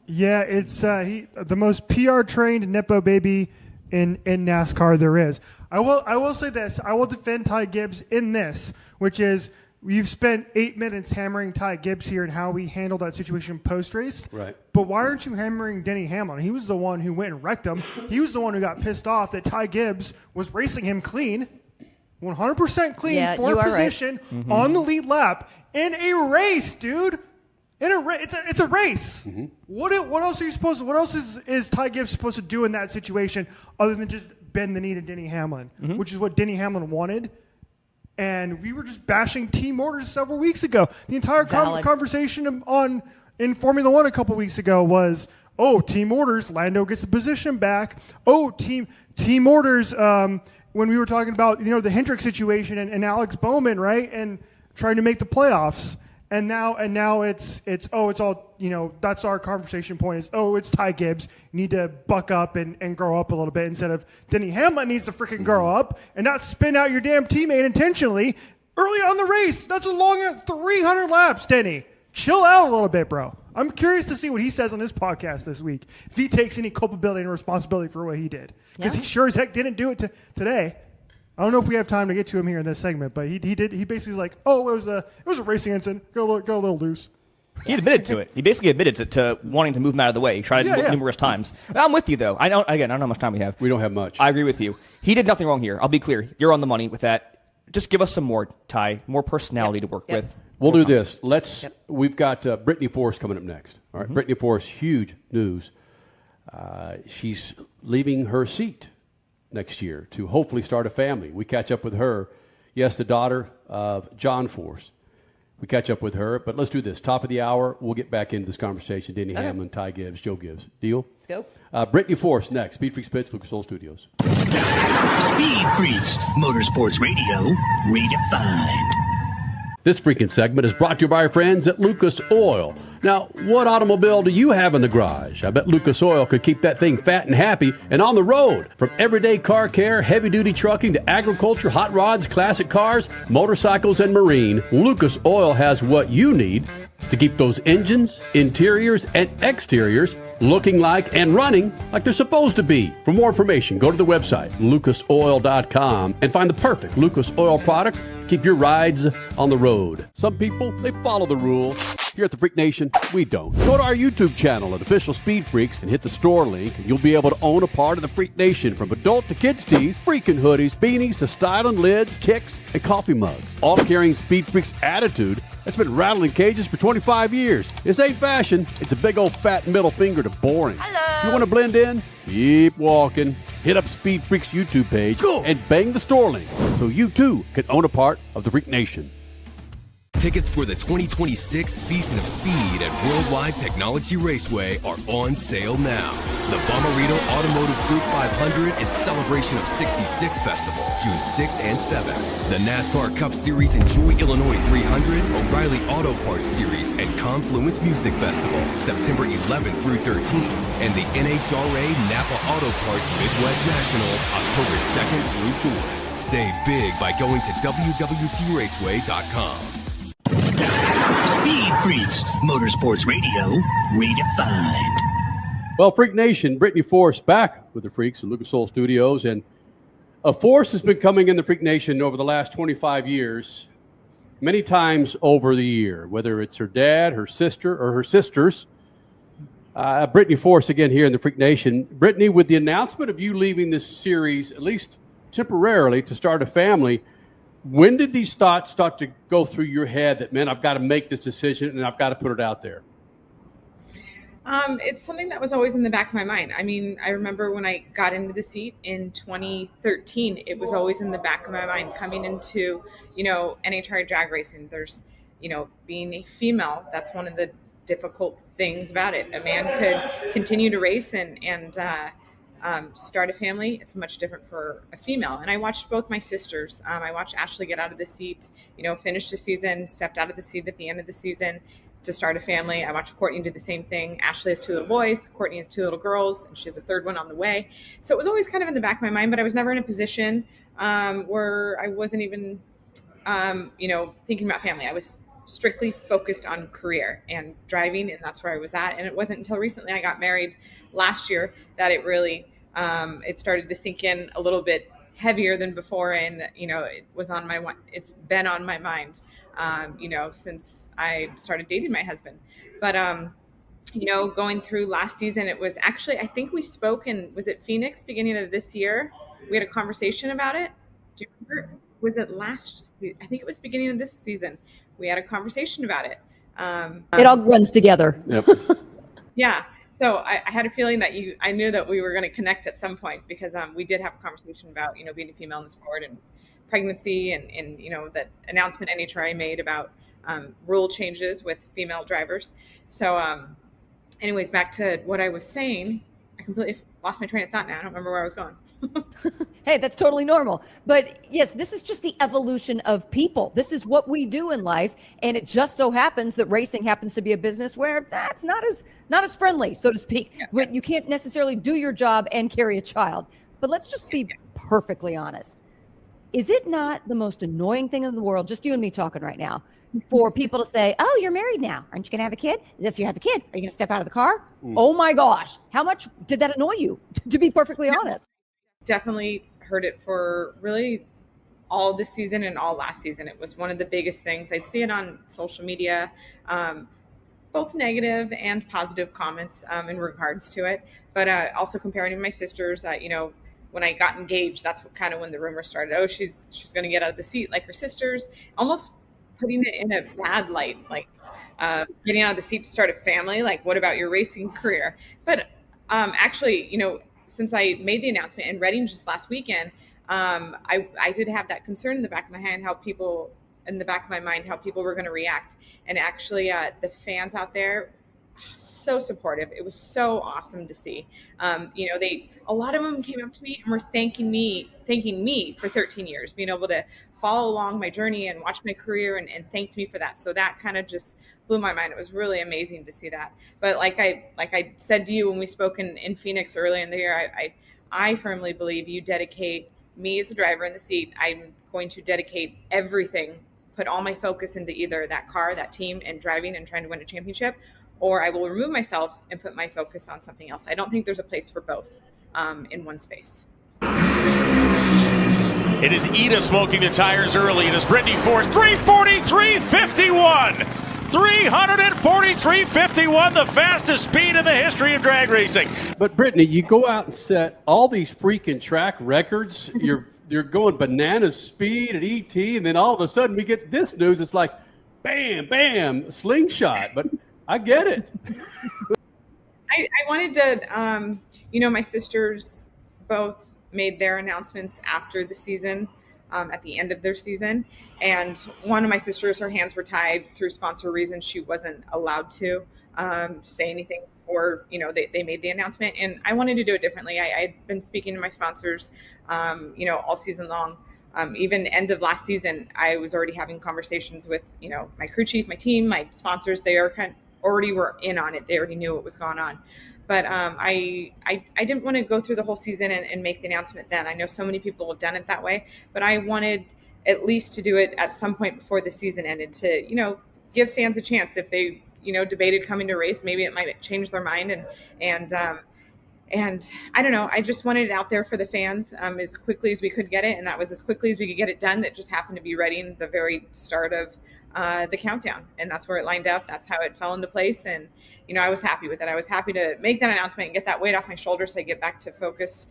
Yeah, it's the most PR-trained Nepo baby in NASCAR there is. I will say this. I will defend Ty Gibbs in this, which is you've spent 8 minutes hammering Ty Gibbs here and how we handled that situation post-race. Right. But why aren't you hammering Denny Hamlin? He was the one who went and wrecked him. He was the one who got pissed off that Ty Gibbs was racing him clean, 100% clean, for position on the lead lap in a race, dude. It's a race. Mm-hmm. What else are you supposed to? What else is Ty Gibbs supposed to do in that situation other than just bend the knee to Denny Hamlin, which is what Denny Hamlin wanted? And we were just bashing Team Orders several weeks ago. The entire conversation in Formula One a couple weeks ago was, oh, Team Orders, Lando gets a position back. Oh, Team Orders. When we were talking about the Hendrick situation and Alex Bowman, right, and trying to make the playoffs. And now it's all, that's our conversation point is, it's Ty Gibbs. You need to buck up and grow up a little bit instead of Denny Hamlin needs to freaking grow up and not spin out your damn teammate intentionally early on in the race. That's a long 300 laps, Denny. Chill out a little bit, bro. I'm curious to see what he says on this podcast this week, if he takes any culpability and responsibility for what he did. Because he sure as heck didn't do it today. I don't know if we have time to get to him here in this segment, but he did. He basically was like, "Oh, it was a racing incident. Got a little loose." He admitted to it. He basically admitted to wanting to move him out of the way. He tried it numerous times. I'm with you though. I don't know how much time we have. We don't have much. I agree with you. He did nothing wrong here. I'll be clear. You're on the money with that. Just give us some more, Ty, more personality to work with. We'll do this. We've got Brittany Force coming up next. All right, Brittany Force, huge news. She's leaving her seat next year to hopefully start a family. We catch up with her. Yes, the daughter of John Force. We catch up with her, but let's do this. Top of the hour, we'll get back into this conversation. Denny Hamlin, Ty Gibbs, Joe Gibbs. Deal? Let's go. Brittany Force next. Speed Freaks Pits, Lucas Oil Studios. Speed Freaks, Motorsports Radio, redefined. This freaking segment is brought to you by our friends at Lucas Oil. Now, what automobile do you have in the garage? I bet Lucas Oil could keep that thing fat and happy and on the road. From everyday car care, heavy-duty trucking to agriculture, hot rods, classic cars, motorcycles, and marine, Lucas Oil has what you need to keep those engines, interiors, and exteriors looking like and running like they're supposed to be. For more information, go to the website, lucasoil.com, and find the perfect Lucas Oil product. Keep your rides on the road. Some people, they follow the rules. Here at the Freak Nation, we don't. Go to our YouTube channel at Official Speed Freaks and hit the store link, and you'll be able to own a part of the Freak Nation, from adult to kids' tees, freaking hoodies, beanies to styling lids, kicks, and coffee mugs. All carrying Speed Freaks attitude that's been rattling cages for 25 years. This ain't fashion. It's a big old fat middle finger to boring. Hello. If you want to blend in, keep walking. Hit up Speed Freaks YouTube page and bang the store link so you too can own a part of the Freak Nation. Tickets for the 2026 season of Speed at Worldwide Technology Raceway are on sale now. The Bomarito Automotive Group 500 and Celebration of 66 Festival, June 6th and 7th. The NASCAR Cup Series Enjoy Illinois 300, O'Reilly Auto Parts Series, and Confluence Music Festival, September 11th through 13th. And the NHRA Napa Auto Parts Midwest Nationals, October 2nd through 4th. Save big by going to www.raceway.com. Speed Freaks, Motorsports Radio, redefined. Well, Freak Nation, Brittany Force back with the Freaks at Lucas Oil Studios. And a force has been coming in the Freak Nation over the last 25 years, many times over the year, whether it's her dad, her sister, or her sisters. Brittany Force again here in the Freak Nation. Brittany, with the announcement of you leaving this series, at least temporarily, to start a family, when did these thoughts start to go through your head that, man, I've got to make this decision and I've got to put it out there? It's something that was always in the back of my mind. I mean, I remember when I got into the seat in 2013, it was always in the back of my mind coming into, NHRA drag racing. There's, being a female, that's one of the difficult things about it. A man could continue to race and start a family. It's much different for a female. And I watched both my sisters. I watched Ashley get out of the seat, finish the season, stepped out of the seat at the end of the season to start a family. I watched Courtney do the same thing. Ashley has 2 little boys. Courtney has 2 little girls, and she has a 3rd one on the way. So it was always kind of in the back of my mind, but I was never in a position where I wasn't even, thinking about family. I was strictly focused on career and driving, and that's where I was at. And it wasn't until recently I got married last year that it really it started to sink in a little bit heavier than before, and it was on my it's been on my mind since I started dating my husband. But going through last season, it was actually, I think we spoke in, was it Phoenix beginning of this year? We had a conversation about it. Do you remember? Was it last season? I think it was beginning of this season. We had a conversation about it. It all runs together. Yep. Yeah. So I had a feeling that I knew that we were going to connect at some point because we did have a conversation about, being a female in the sport and pregnancy and that announcement NHRA made about rule changes with female drivers. So anyways, back to what I was saying, I completely lost my train of thought now. I don't remember where I was going. Hey, that's totally normal. But yes, this is just the evolution of people. This is what we do in life. And it just so happens that racing happens to be a business where that's not as friendly, so to speak. Yeah. You can't necessarily do your job and carry a child. But let's just be perfectly honest. Is it not the most annoying thing in the world, just you and me talking right now, for people to say, oh, you're married now. Aren't you going to have a kid? If you have a kid, are you going to step out of the car? Oh my gosh. How much did that annoy you, to be perfectly honest? Definitely heard it for really all this season and all last season. It was one of the biggest things. I'd see it on social media, both negative and positive comments in regards to it, but also comparing to my sisters. When I got engaged, that's when the rumor started. Oh, she's going to get out of the seat like her sisters, almost putting it in a bad light, like getting out of the seat to start a family. Like, what about your racing career? But actually, since I made the announcement in Reading just last weekend, I did have that concern in the back of my mind, how people were going to react. And actually, the fans out there, so supportive. It was so awesome to see. A lot of them came up to me and were thanking me for 13 years, being able to follow along my journey and watch my career and thanked me for that. So that kind of just blew my mind. It was really amazing to see that. But like I said to you when we spoke in Phoenix early in the year, I firmly believe you dedicate me as a driver in the seat. I'm going to dedicate everything, put all my focus into either that car, that team, and driving and trying to win a championship, or I will remove myself and put my focus on something else. I don't think there's a place for both in one space. It is Ida smoking the tires early. It is Brittany Force, 343.51. 343.51, the fastest speed in the history of drag racing. But Brittany, you go out and set all these freaking track records. You're going bananas speed at ET, and then all of a sudden we get this news. It's like, bam, bam, slingshot. But I get it. I wanted to, my sisters both made their announcements after the season, at the end of their season. And one of my sisters, her hands were tied through sponsor reasons. She wasn't allowed to say anything, or, they made the announcement. And I wanted to do it differently. I'd been speaking to my sponsors, all season long. Even end of last season, I was already having conversations with, my crew chief, my team, my sponsors. They already were in on it. They already knew what was going on. But I didn't want to go through the whole season and make the announcement then. I know so many people have done it that way, but I wanted at least to do it at some point before the season ended to, give fans a chance. If they, debated coming to race, maybe it might change their mind. And I don't know, I just wanted it out there for the fans as quickly as we could get it. And that was as quickly as we could get it done. That just happened to be Reading, the very start of the countdown. And that's where it lined up. That's how it fell into place. And, I was happy with it. I was happy to make that announcement and get that weight off my shoulders so I get back to focus,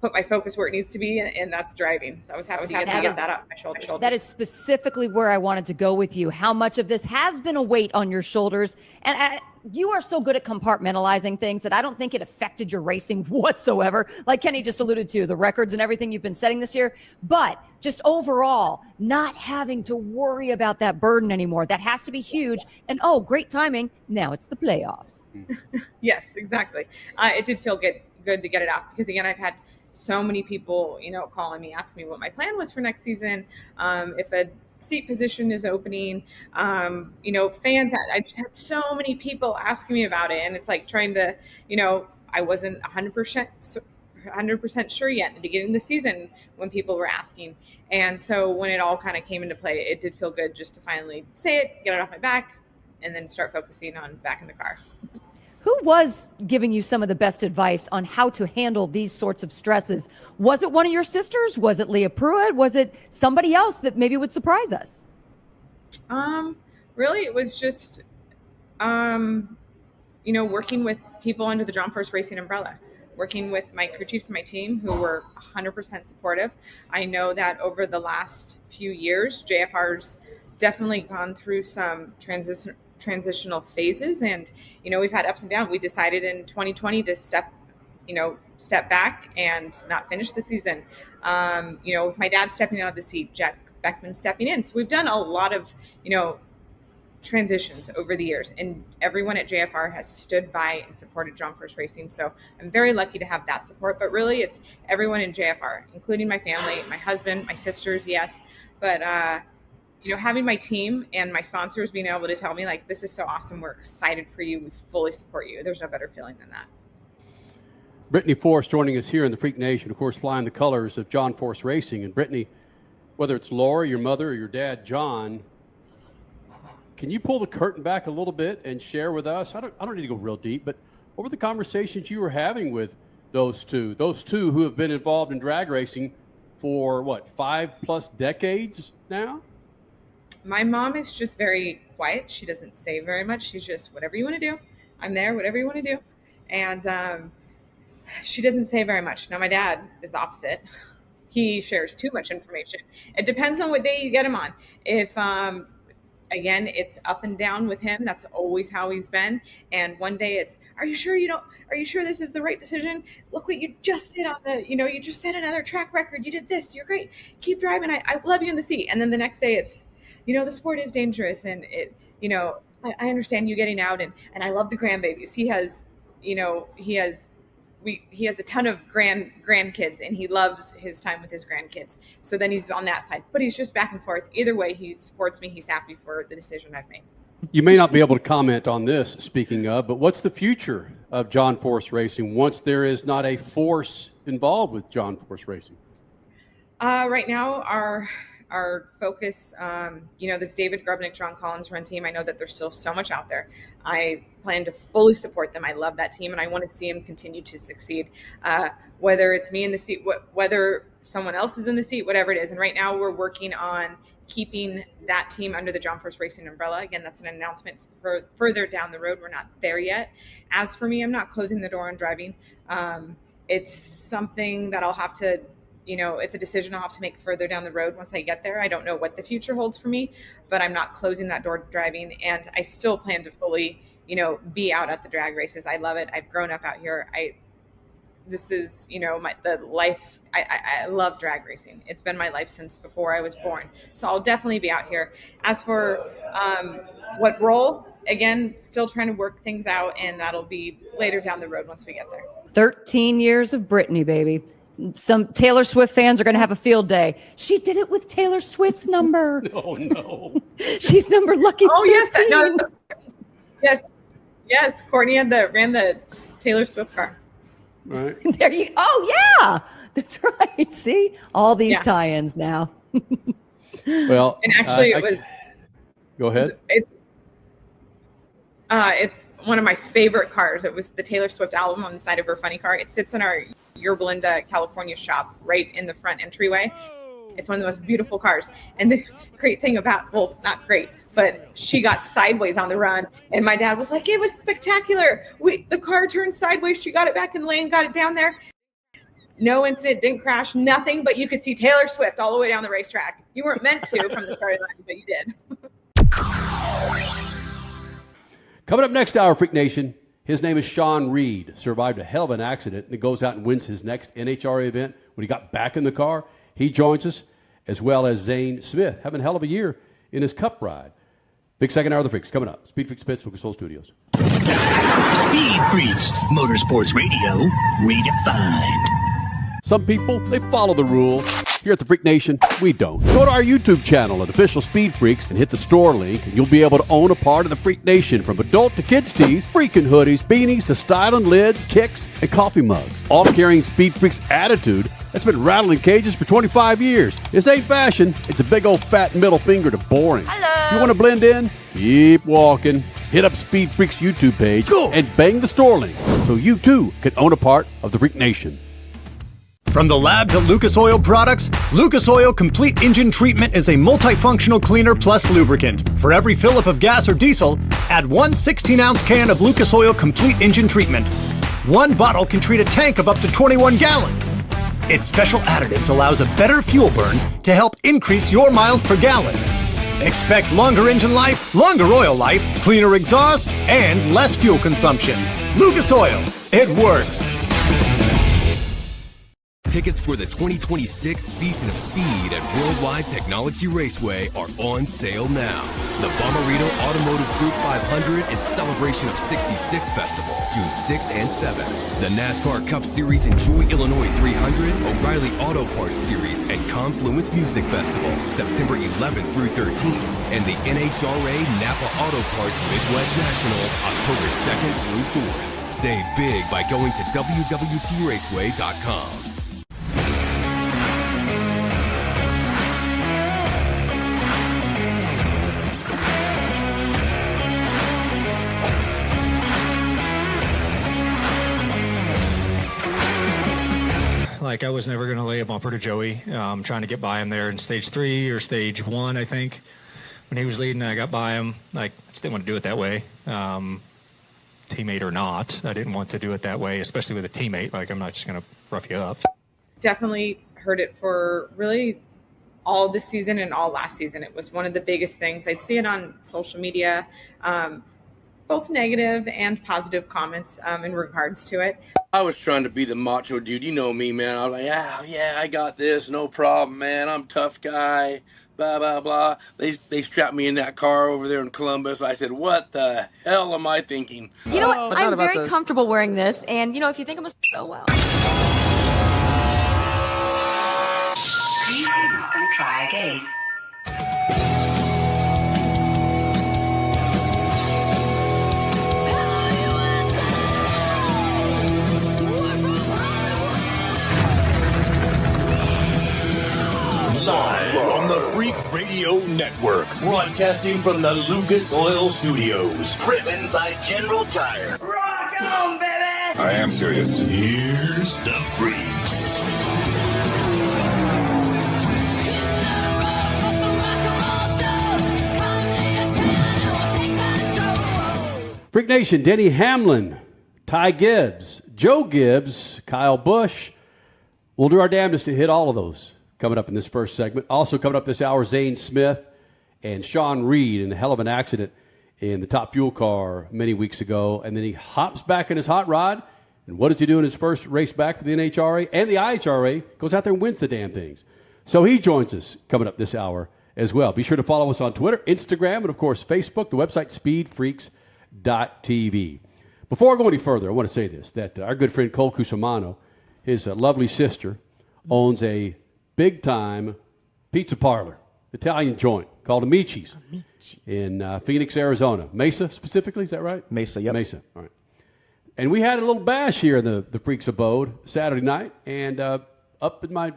put my focus where it needs to be, and that's driving. So I was happy to get that off my shoulders. That is specifically where I wanted to go with you. How much of this has been a weight on your shoulders? And you are so good at compartmentalizing things that I don't think it affected your racing whatsoever. Like Kenny just alluded to, the records and everything you've been setting this year. But just overall, not having to worry about that burden anymore. That has to be huge. And great timing. Now it's the playoffs. Yes, exactly. It did feel good to get it out because, again, I've had so many people, calling me, asking me what my plan was for next season. If a seat position is opening, fans, I just had so many people asking me about it. And it's like trying to, I wasn't 100% sure yet at the beginning of the season when people were asking. And so when it all kind of came into play, it did feel good just to finally say it, get it off my back, and then start focusing on back in the car. Who was giving you some of the best advice on how to handle these sorts of stresses? Was it one of your sisters? Was it Leah Pruitt? Was it somebody else that maybe would surprise us? Really, it was just, working with people under the John Force Racing umbrella, working with my crew chiefs and my team who were 100% supportive. I know that over the last few years, JFR's definitely gone through some transitional phases, and we've had ups and downs. We decided in 2020 to step back and not finish the season. With my dad stepping out of the seat, Jack Beckman stepping in. So we've done a lot of transitions over the years, and everyone at JFR has stood by and supported John Force Racing. So I'm very lucky to have that support, but really it's everyone in JFR, including my family, my husband, my sisters, yes. But, having my team and my sponsors being able to tell me, like, this is so awesome, we're excited for you, we fully support you. There's no better feeling than that. Brittany Force joining us here in the Freak Nation, of course, flying the colors of John Force Racing. And Brittany, whether it's Laura, your mother, or your dad, John, can you pull the curtain back a little bit and share with us? I don't need to go real deep, but what were the conversations you were having with those two who have been involved in drag racing for 5+ decades now? My mom is just very quiet. She doesn't say very much. She's just, whatever you want to do, I'm there, whatever you want to do. And she doesn't say very much. Now, my dad is the opposite. He shares too much information. It depends on what day you get him on. If, again, it's up and down with him. That's always how he's been. And one day it's, are you sure this is the right decision? Look what you just did on you just set another track record. You did this. You're great. Keep driving. I love you in the seat. And then the next day it's, the sport is dangerous, and I understand you getting out, and I love the grandbabies. He has a ton of grandkids, and he loves his time with his grandkids. So then he's on that side, but he's just back and forth. Either way, he supports me. He's happy for the decision I've made. You may not be able to comment on this, speaking of, but what's the future of John Force Racing once there is not a force involved with John Force Racing? Right now, our focus, this David Grubnick, John Collins run team, I know that there's still so much out there. I plan to fully support them. I love that team, and I want to see them continue to succeed. Whether it's me in the seat, whether someone else is in the seat, whatever it is. And right now we're working on keeping that team under the John Force Racing umbrella. Again, that's an announcement for further down the road. We're not there yet. As for me, I'm not closing the door on driving. It's something that I'll have to, it's a decision I'll have to make further down the road once I get there. I don't know what the future holds for me, but I'm not closing that door to driving. And I still plan to fully, be out at the drag races. I love it. I've grown up out here. This is, the life. I love drag racing. It's been my life since before I was born. So I'll definitely be out here. As for what role, again, still trying to work things out, and that'll be later down the road once we get there. 13 years of Brittany, baby. Some Taylor Swift fans are going to have a field day. She did it with Taylor Swift's number. Oh, no. She's number lucky 13. Oh, yes. Courtney ran the Taylor Swift car. Right. There you. Oh, yeah. That's right. See, all these tie-ins now. Well, and actually, it was. Go ahead. It's one of my favorite cars. It was the Taylor Swift album on the side of her funny car. It sits in our Yorba Linda, California shop right in the front entryway. It's one of the most beautiful cars. And the great thing about, well, not great, but she got sideways on the run. And my dad was like, it was spectacular. The car turned sideways. She got it back in the lane, got it down there. No incident, didn't crash, nothing, but you could see Taylor Swift all the way down the racetrack. You weren't meant to from the starting line, but you did. Coming up next hour, Freak Nation, his name is Shawn Reed. Survived a hell of an accident and goes out and wins his next NHRA event. When he got back in the car, he joins us, as well as Zane Smith, having a hell of a year in his Cup ride. Big second hour of the Freaks coming up. Speed Freaks Pits, Lucas Oil Studios. Speed Freaks, Motorsports Radio, redefined. Some people, they follow the rules. Here at the Freak Nation, we don't. Go to our YouTube channel at Official Speed Freaks and hit the store link, and you'll be able to own a part of the Freak Nation, from adult to kids tees, freaking hoodies, beanies to styling lids, kicks, and coffee mugs. All carrying Speed Freaks attitude that's been rattling cages for 25 years. This ain't fashion. It's a big old fat middle finger to boring. Hello. If you want to blend in, keep walking. Hit up Speed Freaks YouTube page and bang the store link so you too can own a part of the Freak Nation. From the labs at Lucas Oil Products, Lucas Oil Complete Engine Treatment is a multifunctional cleaner plus lubricant. For every fill-up of gas or diesel, add one 16-ounce can of Lucas Oil Complete Engine Treatment. One bottle can treat a tank of up to 21 gallons. Its special additives allows a better fuel burn to help increase your miles per gallon. Expect longer engine life, longer oil life, cleaner exhaust, and less fuel consumption. Lucas Oil, it works. Tickets for the 2026 Season of Speed at Worldwide Technology Raceway are on sale now. The Bommarito Automotive Group 500 and Celebration of 66 Festival, June 6th and 7th. The NASCAR Cup Series Enjoy Illinois 300, O'Reilly Auto Parts Series, and Confluence Music Festival, September 11th through 13th. And the NHRA Napa Auto Parts Midwest Nationals, October 2nd through 4th. Save big by going to www.raceway.com. Like, I was never going to lay a bumper to Joey, trying to get by him there in stage 3 or stage 1, I think. When he was leading, I got by him. Like, I just didn't want to do it that way. Teammate or not, I didn't want to do it that way, especially with a teammate. Like, I'm not just going to rough you up. Definitely heard it for really all this season and all last season. It was one of the biggest things. I'd see it on social media, both negative and positive comments in regards to it. I was trying to be the macho dude. You know me, man. I was like, yeah, I got this. No problem, man. I'm a tough guy. Blah, blah, blah. They strapped me in that car over there in Columbus. I said, what the hell am I thinking? You know what? I'm very comfortable wearing this. And, you know, if you think I'm a so well. Try again. Live on the Freak Radio Network, broadcasting from the Lucas Oil Studios. Driven by General Tire. Rock on, baby! I am serious. Here's the Freaks. Freak Nation, Denny Hamlin, Ty Gibbs, Joe Gibbs, Kyle Busch. We'll do our damnedest to hit all of those coming up in this first segment. Also coming up this hour, Zane Smith and Shawn Reed in a hell of an accident in the Top Fuel car many weeks ago. And then he hops back in his hot rod. And what does he do in his first race back for the NHRA and the IHRA? Goes out there and wins the damn things. So he joins us coming up this hour as well. Be sure to follow us on Twitter, Instagram, and, of course, Facebook, the website speedfreaks.tv. Before I go any further, I want to say this, that our good friend Cole Cusimano, his lovely sister, owns a big-time pizza parlor, Italian joint, called Amici's in Phoenix, Arizona. Mesa, specifically, is that right? Mesa, yep. Mesa, all right. And we had a little bash here in the Freaks Abode Saturday night, and up in my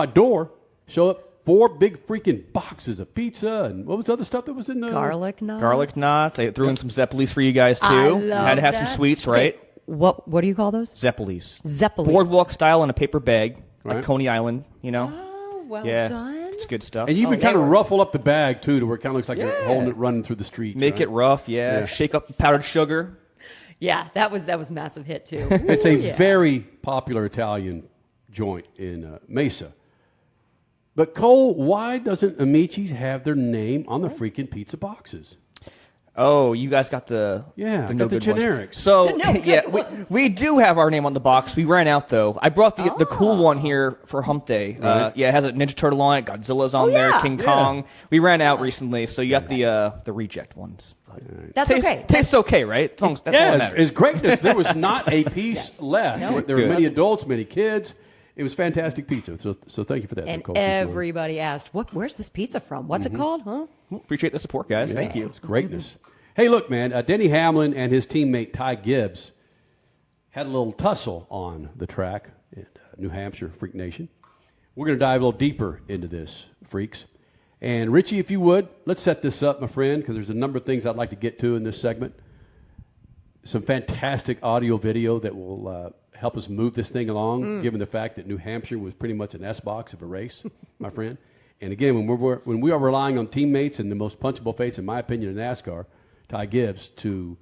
door, show up 4 big freaking boxes of pizza, and what was the other stuff that was in the garlic knots? Garlic knots. I threw in some Zeppelis for you guys, too. I love Had to have that. some sweets, right? Hey, what do you call those? Zeppelis. Zeppelis. Boardwalk style in a paper bag, Right. like Coney Island, you know? Oh, well yeah, done. it's good stuff. And you even kind of ruffle up the bag, too, to where it kind of looks like you're holding it running through the street. Make it rough, yeah. Shake up powdered sugar. Yeah, that was massive hit, too. It's a yeah. very popular Italian joint in Mesa. But, Cole, why doesn't Amici's have their name on the freaking pizza boxes? Oh, you guys got the got the generics. So we do have our name on the box. We ran out though. I brought the cool one here for Humpday. Right. It has a Ninja Turtle on it. Godzilla's on there. King Kong. We ran out recently, so you got the reject ones. That's okay. Tastes okay, right? That's all that matters. It's greatness. There was not a piece left. No. There were many adults, many kids. It was fantastic pizza. So thank you for that. And Cole. everybody asked, "Where's this pizza from? What's it called?" Huh? Appreciate the support, guys. Thank you. It's greatness. Hey, look, man. Denny Hamlin and his teammate Ty Gibbs had a little tussle on the track in New Hampshire, Freak Nation. We're going to dive a little deeper into this, freaks. And Richie, if you would, let's set this up, my friend, because there's a number of things I'd like to get to in this segment. Some fantastic audio video that will help us move this thing along, given the fact that New Hampshire was pretty much an S-box of a race, my friend. And again, when we are relying on teammates and the most punchable face, in my opinion, in NASCAR, Ty Gibbs, to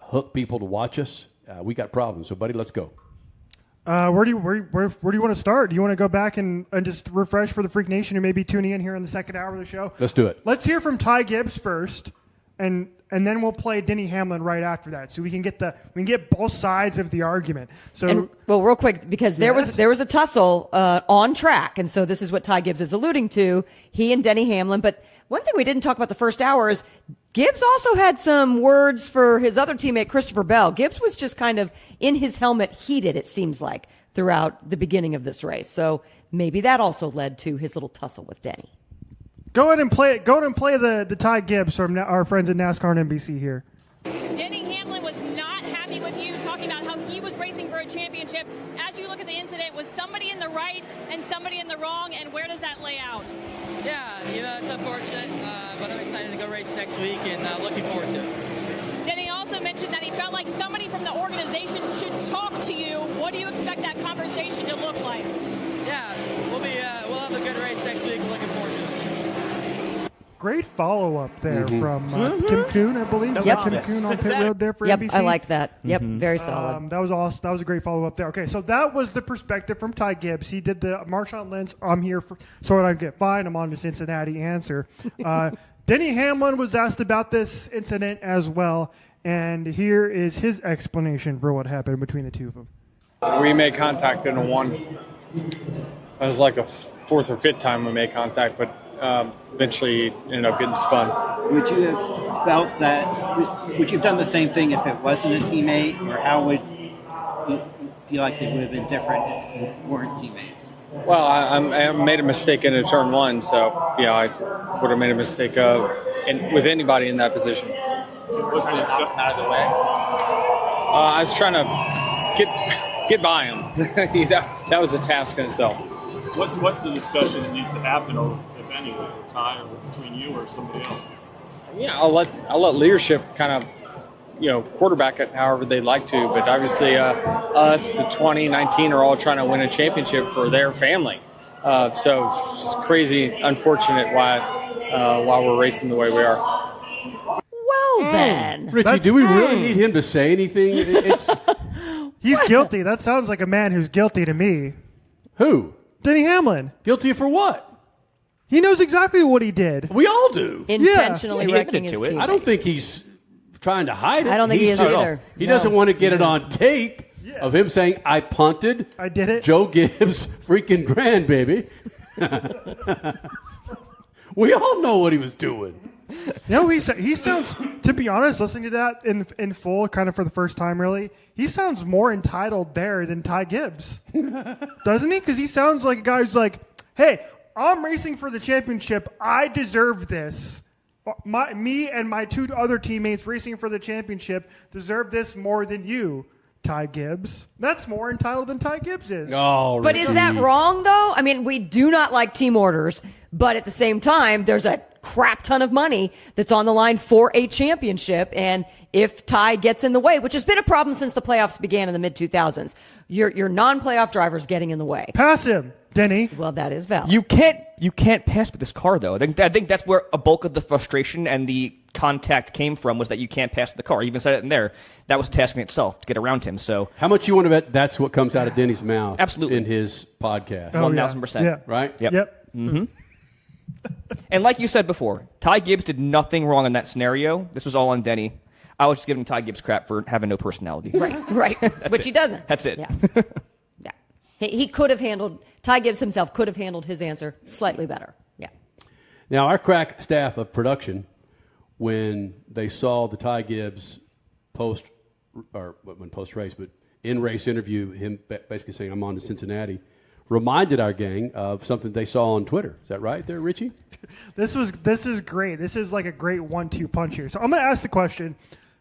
hook people to watch us, we got problems. So, buddy, let's go. Where do you want to start? Do you want to go back and just refresh for the Freak Nation who may be tuning in here in the second hour of the show? Let's do it. Let's hear from Ty Gibbs first, and then we'll play Denny Hamlin right after that, so we can get both sides of the argument. So, real quick, because there was a tussle on track, and so this is what Ty Gibbs is alluding to. He and Denny Hamlin, but one thing we didn't talk about the first hour is Gibbs also had some words for his other teammate, Christopher Bell. Gibbs was just kind of in his helmet heated, it seems like, throughout the beginning of this race. So maybe that also led to his little tussle with Denny. Go ahead and play the Ty Gibbs from our friends at NASCAR and NBC here. Denny Hamlin was not happy with you, talking about how he was racing for a championship. As you look at the incident, was somebody in the right and somebody in the wrong, and where does that lay out? Yeah, it's unfortunate, but I'm excited to go race next week and looking forward to it. Denny also mentioned that he felt like somebody from the organization should talk to you. What do you expect that conversation to look like? Yeah, we'll have a good race next week. We're looking forward to it. Great follow-up there from Tim Kuhn, I believe. Yep. Tim Kuhn on pit road there for yep, NBC. I like that. Yep, very solid. That was awesome. That was a great follow-up there. Okay, so that was the perspective from Ty Gibbs. He did the Marshawn Lynch, I'm here so when I get fined, I'm on the Cincinnati answer. Denny Hamlin was asked about this incident as well, and here is his explanation for what happened between the two of them. We made contact in a one. It was like a fourth or fifth time we made contact, but eventually ended up getting spun. Would you have felt that? Would you have done the same thing if it wasn't a teammate, or how would you feel like they would have been different if you weren't teammates? Well, I made a mistake in a turn one, so yeah, I would have made a mistake with anybody in that position. So was this out of the way? I was trying to get by him. that was a task in itself. What's the discussion that needs to happen, or if any, with Ty or between you or somebody else? Yeah, I'll let leadership kind of quarterback it however they'd like to, but obviously us, the 2019, are all trying to win a championship for their family. So it's crazy, unfortunate why we're racing the way we are. Well then, Richie, do we really need him to say anything? He's guilty. That sounds like a man who's guilty to me. Who? Denny Hamlin. Guilty for what? He knows exactly what he did. We all do. Intentionally wrecking his teammate. I don't think he's trying to hide it. I don't think he is either. He doesn't want to get it on tape of him saying, I punted. I did it. Joe Gibbs' freaking grandbaby. We all know what he was doing. He sounds, to be honest, listening to that in full, kind of for the first time, really, he sounds more entitled there than Ty Gibbs. Doesn't he? Because he sounds like a guy who's like, hey, I'm racing for the championship. I deserve this. Me and my two other teammates racing for the championship deserve this more than you, Ty Gibbs. That's more entitled than Ty Gibbs is. Oh, but is that wrong, though? I mean, we do not like team orders, but at the same time, there's a crap ton of money that's on the line for a championship. And if Ty gets in the way, which has been a problem since the playoffs began in the mid-2000s, your non-playoff drivers getting in the way. Pass him, Denny. Well, that is valid. You can't pass with this car, though. I think that's where a bulk of the frustration and the contact came from, was that you can't pass the car. You even said it in there. That was tasking itself to get around him. So how much you want to bet that's what comes out of Denny's mouth? Absolutely. In his podcast. 1,000%. Yeah. Right? Yep. Mm-hmm. And like you said before, Ty Gibbs did nothing wrong in that scenario. This was all on Denny. I was just giving Ty Gibbs crap for having no personality. Right. Which he doesn't. That's it. Yeah. He could have handled, Ty Gibbs himself could have handled his answer slightly better. Yeah. Now, our crack staff of production, when they saw the Ty Gibbs post-race, but in-race interview, him basically saying, I'm on to Cincinnati, reminded our gang of something they saw on Twitter. Is that right there, Richie? This is great. This is like a great 1-2 punch here. So I'm going to ask the question,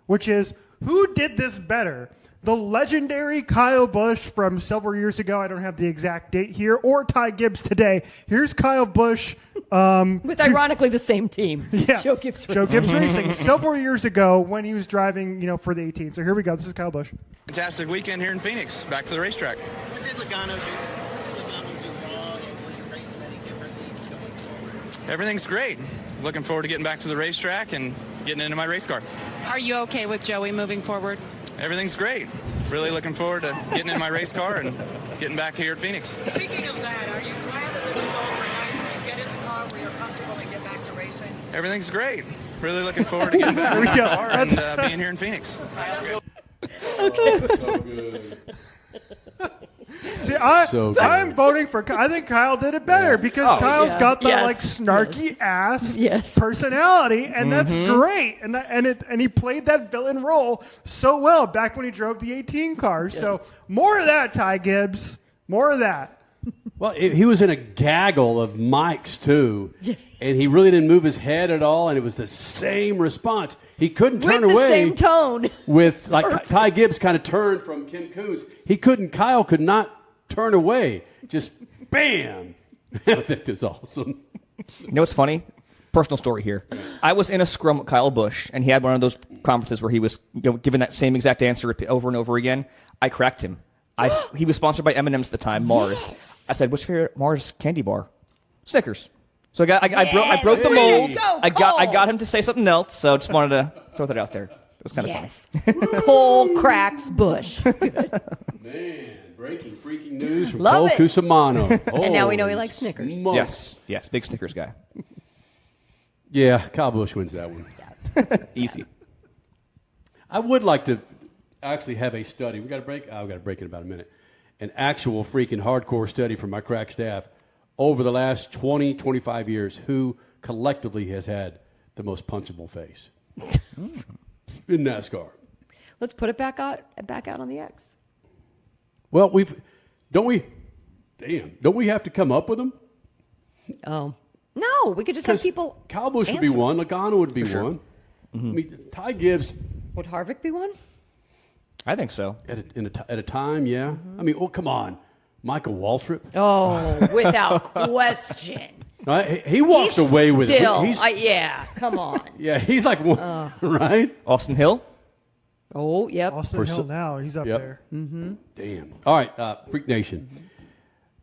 which is, who did this better? The legendary Kyle Busch from several years ago, I don't have the exact date here, or Ty Gibbs today. Here's Kyle Busch. With ironically the same team. Yeah. Joe Gibbs Racing. Several years ago when he was driving, for the 18. So here we go. This is Kyle Busch. Fantastic weekend here in Phoenix. Back to the racetrack. What did Logano do wrong, and will you race it any differently going forward? Everything's great. Looking forward to getting back to the racetrack and getting into my race car. Are you okay with Joey moving forward? Everything's great. really looking forward to getting in my race car and getting back here at Phoenix. Speaking of that, are you glad that this is over now? You get in the car where you're comfortable and get back to racing? Everything's great. Really looking forward to getting back in the car and being here in Phoenix. So good. See, I'm voting for. I think Kyle did it better because Kyle's got the snarky ass personality, and that's great. And he played that villain role so well back when he drove the 18 car. So more of that, Ty Gibbs. More of that. Well, he was in a gaggle of mics too, and he really didn't move his head at all, and it was the same response. He couldn't turn away. With the same tone. With Ty Gibbs kind of turned from Kim Coons. Kyle could not turn away. Just bam. I think that's awesome. You know what's funny? Personal story here. I was in a scrum with Kyle Busch, and he had one of those conferences where he was giving that same exact answer over and over again. I cracked him. He was sponsored by M&M's at the time, Mars. Yes. I said, "What's your favorite Mars candy bar?" Snickers. So I broke the mold. So I got him to say something else. So just wanted to throw that out there. It was kind of fun. Cole cracks Busch. Man, freaking news from Love Cole it. Cusimano. And now we know he likes Snickers. Yes, big Snickers guy. Yeah, Kyle Busch wins that one. Easy. I would like to actually have a study. We got to break. I've got to break in about a minute. An actual freaking hardcore study from my crack staff over the last 20, 25 years, who collectively has had the most punchable face in NASCAR. Let's put it back out on the X. Well, don't we have to come up with them? Oh. No, we could just have people. Kyle Busch would be one. Logano would be one. Mm-hmm. I mean, Ty Gibbs. Would Harvick be one? I think so. At a time, yeah. Mm-hmm. I mean, come on. Michael Waltrip. Oh, without question. He walks away with it. Yeah, come on. Yeah, he's like, right? Austin Hill. Oh, yep. Austin Hill now. He's up there. Mm-hmm. Damn. All right, Freak Nation.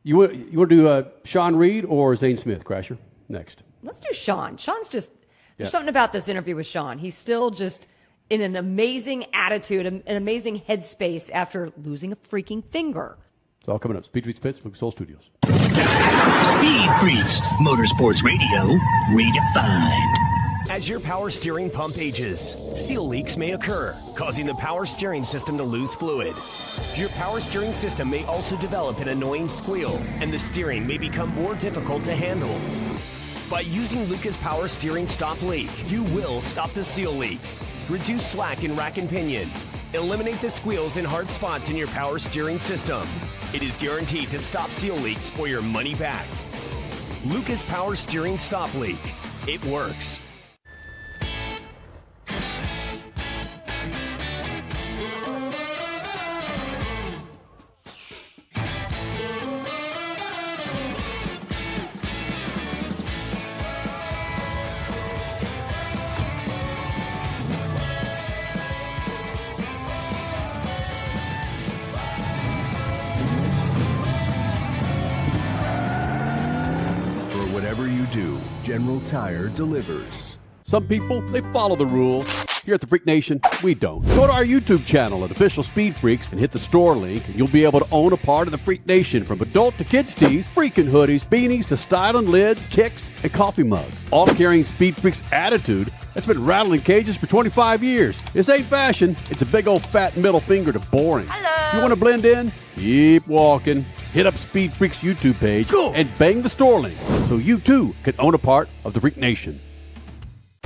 You want to do Shawn Reed or Zane Smith, Crasher? Next. Let's do Shawn. Shawn's just, there's something about this interview with Shawn. He's still just in an amazing attitude, an amazing headspace after losing a freaking finger. It's all coming up. Speed Freaks Pits, Lucas Oil Studios. Speed Freaks, Motorsports Radio, redefined. As your power steering pump ages, seal leaks may occur, causing the power steering system to lose fluid. Your power steering system may also develop an annoying squeal, and the steering may become more difficult to handle. By using Lucas Power Steering Stop Leak, you will stop the seal leaks, reduce slack in rack and pinion, eliminate the squeals and hard spots in your power steering system. It is guaranteed to stop seal leaks or your money back. Lucas Power Steering Stop Leak. It works. Whatever you do, General Tire delivers. Some people, they follow the rules. Here at the Freak Nation, we don't. Go to our YouTube channel at Official Speed Freaks and hit the store link, and you'll be able to own a part of the Freak Nation, from adult to kids tees, freaking hoodies, beanies to styling lids, kicks, and coffee mugs. All carrying Speed Freaks attitude that's been rattling cages for 25 years. This ain't fashion. It's a big old fat middle finger to boring. Hello. You want to blend in? Keep walking. Hit up Speed Freaks YouTube page and bang the store link so you too can own a part of the Freak Nation.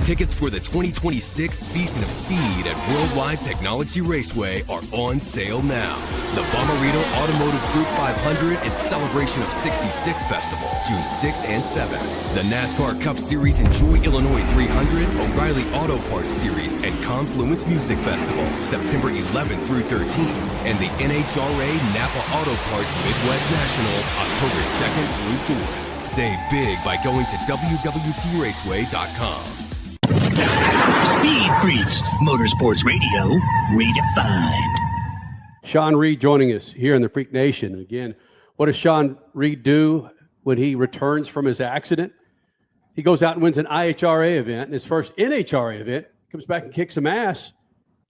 Tickets for the 2026 season of Speed at Worldwide Technology Raceway are on sale now. The Bommarito Automotive Group 500 and Celebration of 66 Festival, June 6th and 7th. The NASCAR Cup Series Enjoy Illinois 300, O'Reilly Auto Parts Series, and Confluence Music Festival, September 11th through 13th. And the NHRA Napa Auto Parts Midwest Nationals, October 2nd through 4th. Save big by going to WWTRaceway.com. Speed Freaks, Motorsports Radio, redefined. Shawn Reed joining us here in the Freak Nation. And again, what does Shawn Reed do when he returns from his accident? He goes out and wins an IHRA event, and his first NHRA event, comes back and kicks some ass.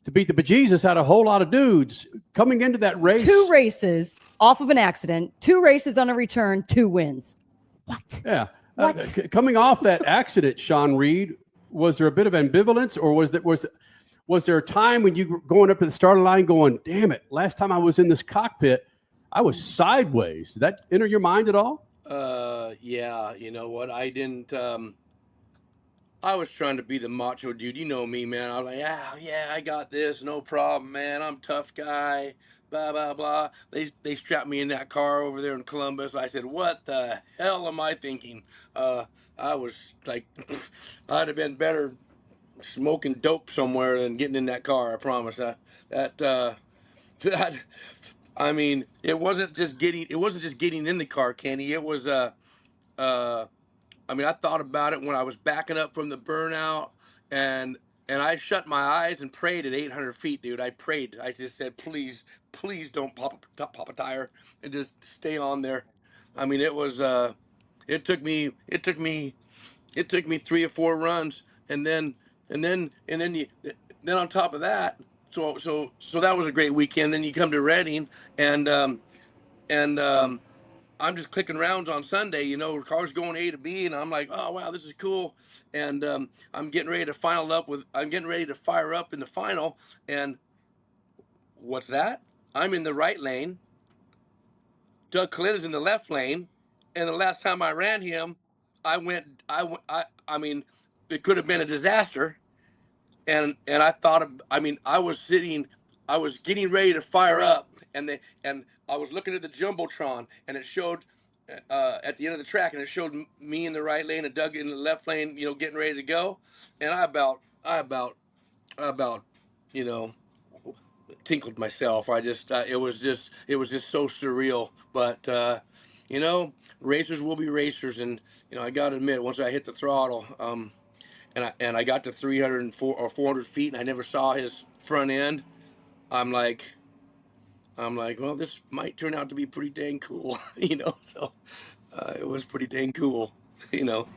to beat the bejesus out of a whole lot of dudes coming into that race. 2 races off of an accident, 2 races on a return, 2 wins. What? Yeah. What? Coming off that accident, Shawn Reed, was there a bit of ambivalence, or was there a time when you were going up to the starting line going, damn it, last time I was in this cockpit, I was sideways? Did that enter your mind at all? Yeah, you know what? I didn't. I was trying to be the macho dude. You know me, man. I was like, yeah, I got this, no problem, man. I'm a tough guy. Blah blah blah. They strapped me in that car over there in Columbus. I said, what the hell am I thinking? I was like, I'd have been better smoking dope somewhere than getting in that car. I promise that. I mean, it wasn't just getting in the car, Kenny. It was I mean, I thought about it when I was backing up from the burnout, and I shut my eyes and prayed at 800 feet, dude. I prayed. I just said, please don't pop a tire, and just stay on there. I mean, it was it took me 3 or 4 runs, and then on top of that, so that was a great weekend. Then you come to Reading, and I'm just clicking rounds on Sunday, you know, cars going A to B, and I'm like, oh wow, this is cool. And I'm getting ready to fire up in the final, and what's that? I'm in the right lane. Doug Colletta's in the left lane, and the last time I ran him, I mean, it could have been a disaster. And I thought I was getting ready to fire up, and I was looking at the Jumbotron, and it showed at the end of the track, and it showed me in the right lane and Doug in the left lane, you know, getting ready to go. And I about you know, tinkled myself. I just it was just so surreal. But you know, racers will be racers, and you know, I got to admit, once I hit the throttle, and I got to 304 or 400 feet, and I never saw his front end. I'm like, well, this might turn out to be pretty dang cool, you know. So it was pretty dang cool, you know.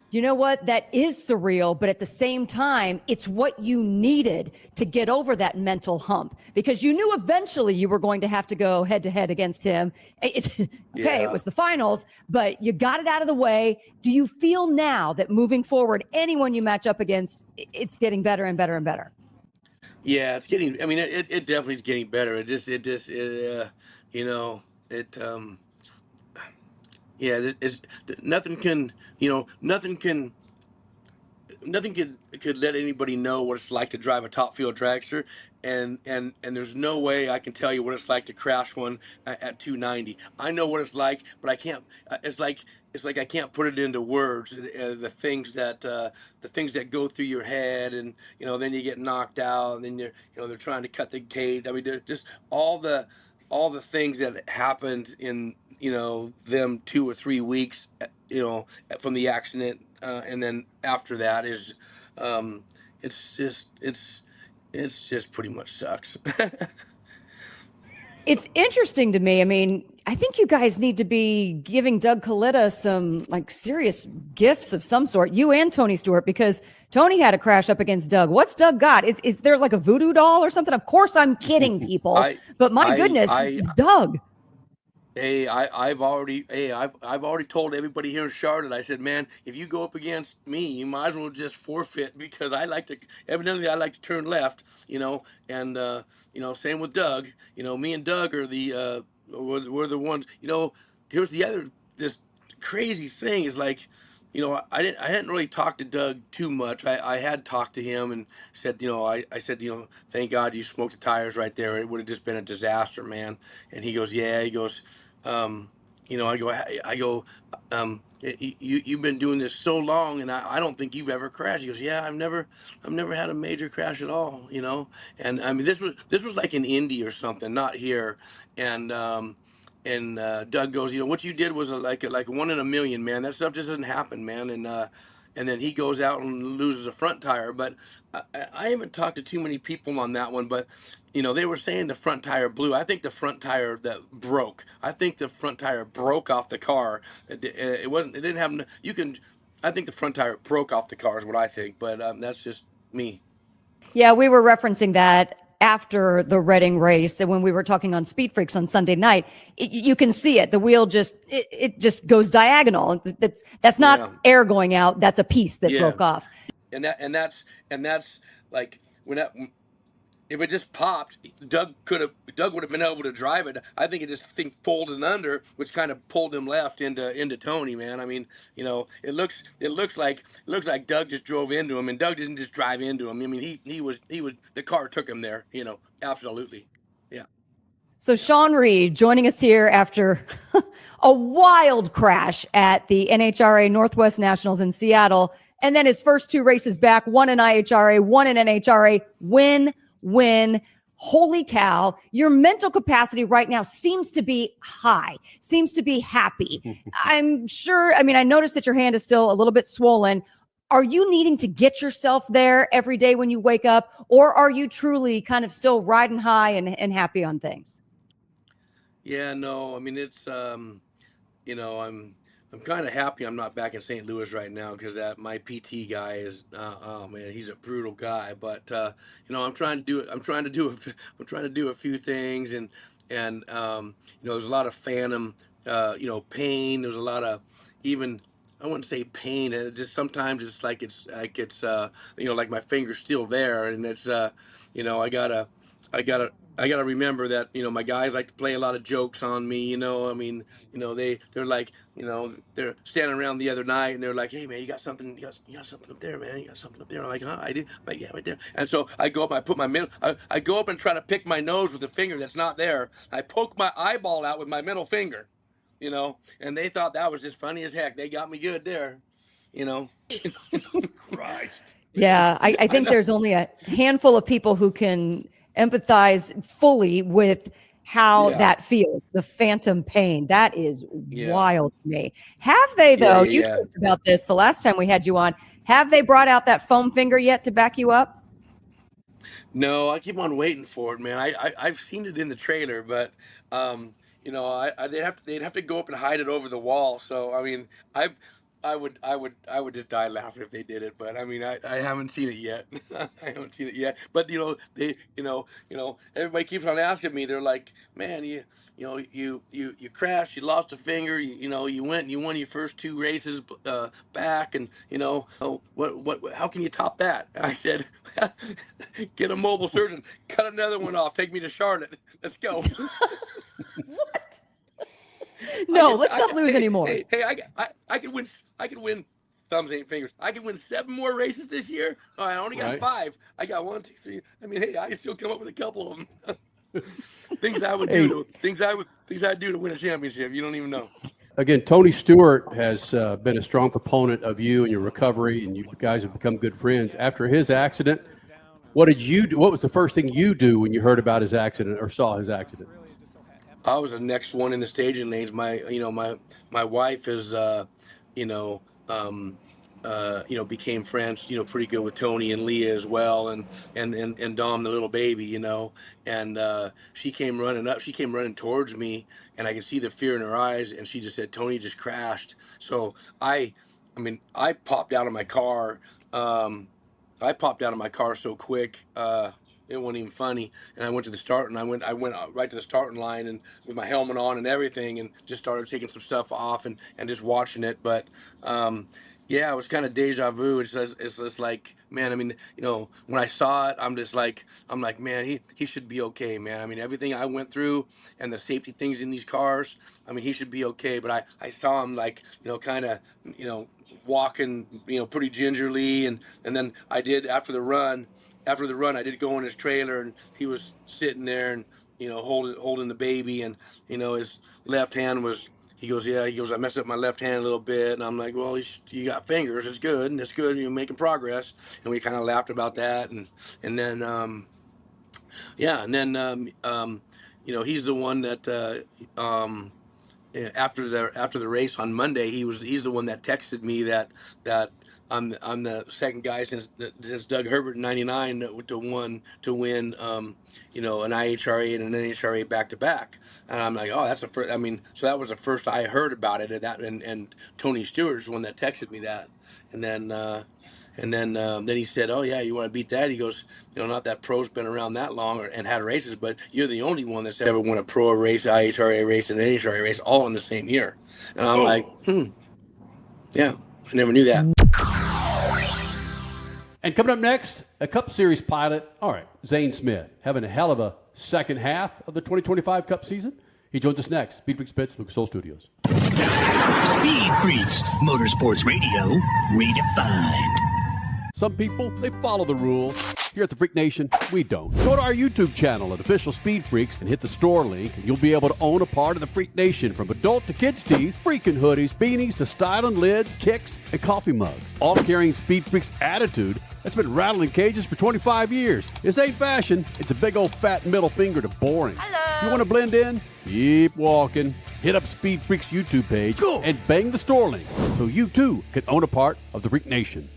You know what? That is surreal, but at the same time, it's what you needed to get over that mental hump, because you knew eventually you were going to have to go head to head against him. It was the finals, but you got it out of the way. Do you feel now that moving forward, anyone you match up against, it's getting better and better and better? Yeah, it's getting. I mean, it definitely is getting better. You know, yeah, it's nothing can, you know, nothing could let anybody know what it's like to drive a top field dragster, and there's no way I can tell you what it's like to crash one at 290. I know what it's like, but I can't. It's like I can't put it into words. The things that go through your head, and you know, then you get knocked out, and then they're trying to cut the cage. I mean, just all the things that happened in, you know, them 2 or 3 weeks, you know, from the accident, and then after that is, it's just pretty much sucks. It's interesting to me. I mean, I think you guys need to be giving Doug Colletta some like serious gifts of some sort, you and Tony Stewart, because Tony had a crash up against Doug. What's Doug got? Is there like a voodoo doll or something? Of course I'm kidding, people, but my goodness, Doug. Hey, I've already told everybody here in Charlotte. I said, man, if you go up against me, you might as well just forfeit, because evidently I like to turn left, you know, and you know, same with Doug. You know, me and Doug are we're the ones. You know, here's the other just crazy thing is, like, you know, I didn't really talk to Doug too much. I had talked to him and said, you know, I said, you know, thank God you smoked the tires right there. It would have just been a disaster, man. And he goes, yeah. He goes, you know, I go, you've been doing this so long, and I don't think you've ever crashed. He goes, yeah, I've never had a major crash at all, you know. And I mean, this was like in Indy or something, not here. And Doug goes, you know, what you did was like 1 in a million, man. That stuff just doesn't happen, man. And then he goes out and loses a front tire. But I haven't talked to too many people on that one, but you know, they were saying the front tire blew. I think the front tire that broke. I think the front tire broke off the car. It didn't have. I think the front tire broke off the car is what I think. But that's just me. Yeah, we were referencing that after the Reading race, and when we were talking on Speed Freaks on Sunday night, you can see it. The wheel just goes diagonal. That's not air going out. That's a piece that broke off. And that's like if it just popped, Doug would have been able to drive it. I think it just folded under, which kind of pulled him left into Tony, man. I mean, it looks like Doug just drove into him, and Doug didn't just drive into him. I mean, he was the car took him there, absolutely. Yeah. So Shawn Reed joining us here after a wild crash at the NHRA Northwest Nationals in Seattle, and then his first 2 races back, one in IHRA, one in NHRA, win. Holy cow. Your mental capacity right now seems to be high, seems to be happy. I'm sure. I mean, I noticed that your hand is still a little bit swollen. Are you needing to get yourself there every day when you wake up, or are you truly kind of still riding high and happy on things? Yeah, no, I mean, it's, I'm kind of happy I'm not back in St. Louis right now, because my PT guy is, oh man, he's a brutal guy. But I'm trying to do it. I'm trying to do a few things, and there's a lot of phantom, pain. There's a lot of even. I wouldn't say pain. It just sometimes it's like like my finger's still there, and it's I gotta remember that my guys like to play a lot of jokes on me. They're like they're standing around the other night, and they're like, hey man, you got something up there, man, you got something up there. I'm like, huh, I do, but yeah, right there. And so I go up, I go up and try to pick my nose with a finger that's not there. I poke my eyeball out with my middle finger, and they thought that was just funny as heck. They got me good there, Christ. Yeah, I think there's only a handful of people who can empathize fully with how that feels, the phantom pain. That is wild to me. Have they, though? You talked about this the last time we had you on. Have they brought out that foam finger yet to back you up? No, I keep on waiting for it, man. I've seen it in the trailer, but they'd have to go up and hide it over the wall. So I mean, I would just die laughing if they did it, but I mean, I haven't seen it yet. I haven't seen it yet. But everybody keeps on asking me. They're like, man, you crashed, you lost a finger, you went and you won your first 2 races back, and what how can you top that? And I said, get a mobile surgeon, cut another one off, take me to Charlotte. Let's go. What? No, let's not lose anymore. Hey, I can win. I can win. Thumbs ain't fingers. I can win 7 more races this year. Oh, I only got 5. I got 1, 2, 3. I mean, hey, I can still come up with a couple of them. Things I would do. Things I'd do to win a championship. You don't even know. Again, Tony Stewart has been a strong proponent of you and your recovery, and you guys have become good friends. After his accident, what did you do? What was the first thing you do when you heard about his accident or saw his accident? I was the next one in the staging lanes. My wife is, became friends, pretty good with Tony and Leah as well, and Dom, the little baby, and she came running up. She came running towards me, and I could see the fear in her eyes, and she just said, Tony just crashed. So I popped out of my car. I popped out of my car so quick. It wasn't even funny, and I went to the start, and I went right to the starting line, and with my helmet on and everything, and just started taking some stuff off and just watching it. But it was kind of deja vu. It's just like, man, I mean, when I saw it, I'm like, man, he should be okay, man. I mean, everything I went through and the safety things in these cars, I mean, he should be okay. But I saw him like, kind of, walking, pretty gingerly, and then I did after the run, I did go in his trailer, and he was sitting there and, holding the baby, and, his left hand was, he goes, I messed up my left hand a little bit. And I'm like, well, you got fingers. It's good. And it's good. You're making progress. And we kind of laughed about that. And then, he's the one that, after the race on Monday, he's the one that texted me that I'm the second guy since Doug Herbert in '99 to win an IHRA and an NHRA back to back. And I'm like, oh, that's the first. I mean, so that was the first I heard about it. And Tony Stewart's the one that texted me that. And then And then he said, "Oh yeah, you want to beat that?" He goes, "Not that pro's been around that long and had races, but you're the only one that's ever won a pro race, IHRA race, and an NHRA race all in the same year." And I'm like, yeah, I never knew that. And coming up next, a Cup Series pilot. All right, Zane Smith having a hell of a second half of the 2025 Cup season. He joins us next. Speed Freaks Pits, Lucas Oil Studios. Speed Freaks, Motorsports Radio, redefined. Some people, they follow the rules. Here at the Freak Nation, we don't. Go to our YouTube channel at Official Speed Freaks and hit the store link, and you'll be able to own a part of the Freak Nation, from adult to kids tees, freaking hoodies, beanies to styling lids, kicks, and coffee mugs. All carrying Speed Freaks attitude that's been rattling cages for 25 years. This ain't fashion. It's a big old fat middle finger to boring. Hello. You want to blend in? Keep walking. Hit up Speed Freaks YouTube page and bang the store link so you too can own a part of the Freak Nation.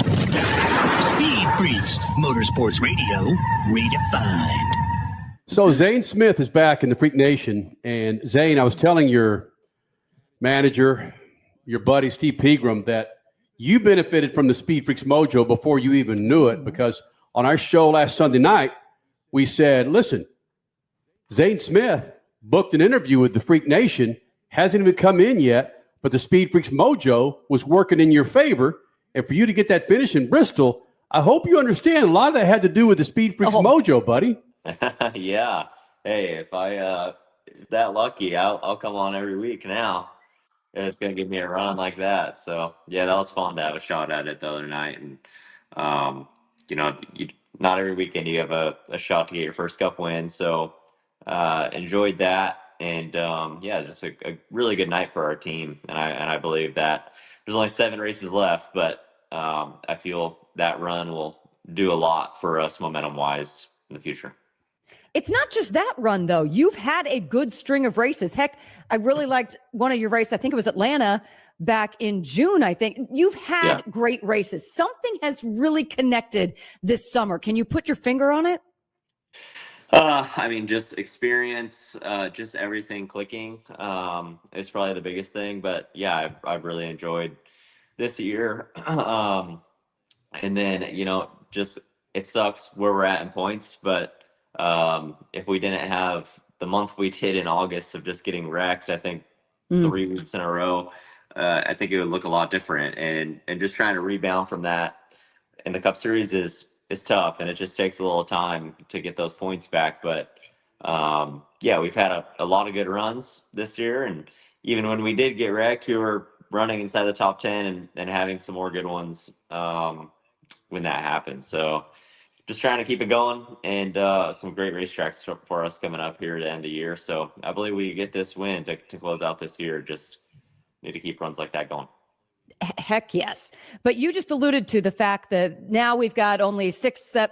Speed Freaks, Motorsports Radio, redefined. So Zane Smith is back in the Freak Nation. And Zane, I was telling your manager, your buddy Steve Pegram, that you benefited from the Speed Freaks mojo before you even knew it, because on our show last Sunday night, we said, listen, Zane Smith booked an interview with the Freak Nation, hasn't even come in yet, but the Speed Freaks mojo was working in your favor. And for you to get that finish in Bristol, I hope you understand a lot of that had to do with the Speed Freaks mojo, buddy. Yeah. Hey, if I is that lucky, I'll come on every week now. It's going to give me a run like that. So, yeah, that was fun to have a shot at it the other night. And, not every weekend you have a shot to get your first Cup win. So, enjoyed that. And, it's just a really good night for our team. And I believe that there's only 7 races left, but I feel that run will do a lot for us momentum-wise in the future. It's not just that run, though. You've had a good string of races. Heck, I really liked one of your races. I think it was Atlanta back in June, I think. You've had great races. Something has really connected this summer. Can you put your finger on it? Just experience, just everything clicking is probably the biggest thing. But, yeah, I've really enjoyed this year. And then, just it sucks where we're at in points, but if we didn't have the month we did in August of just getting wrecked, I think 3 weeks in a row, I think it would look a lot different. And just trying to rebound from that in the Cup Series is tough, and it just takes a little time to get those points back. But we've had a lot of good runs this year, and even when we did get wrecked, we were running inside the top 10 and having some more good ones when that happened. So just trying to keep it going, and some great racetracks for us coming up here at the end of the year. So I believe we get this win to close out this year. Just need to keep runs like that going. Heck yes. But you just alluded to the fact that now we've got only 7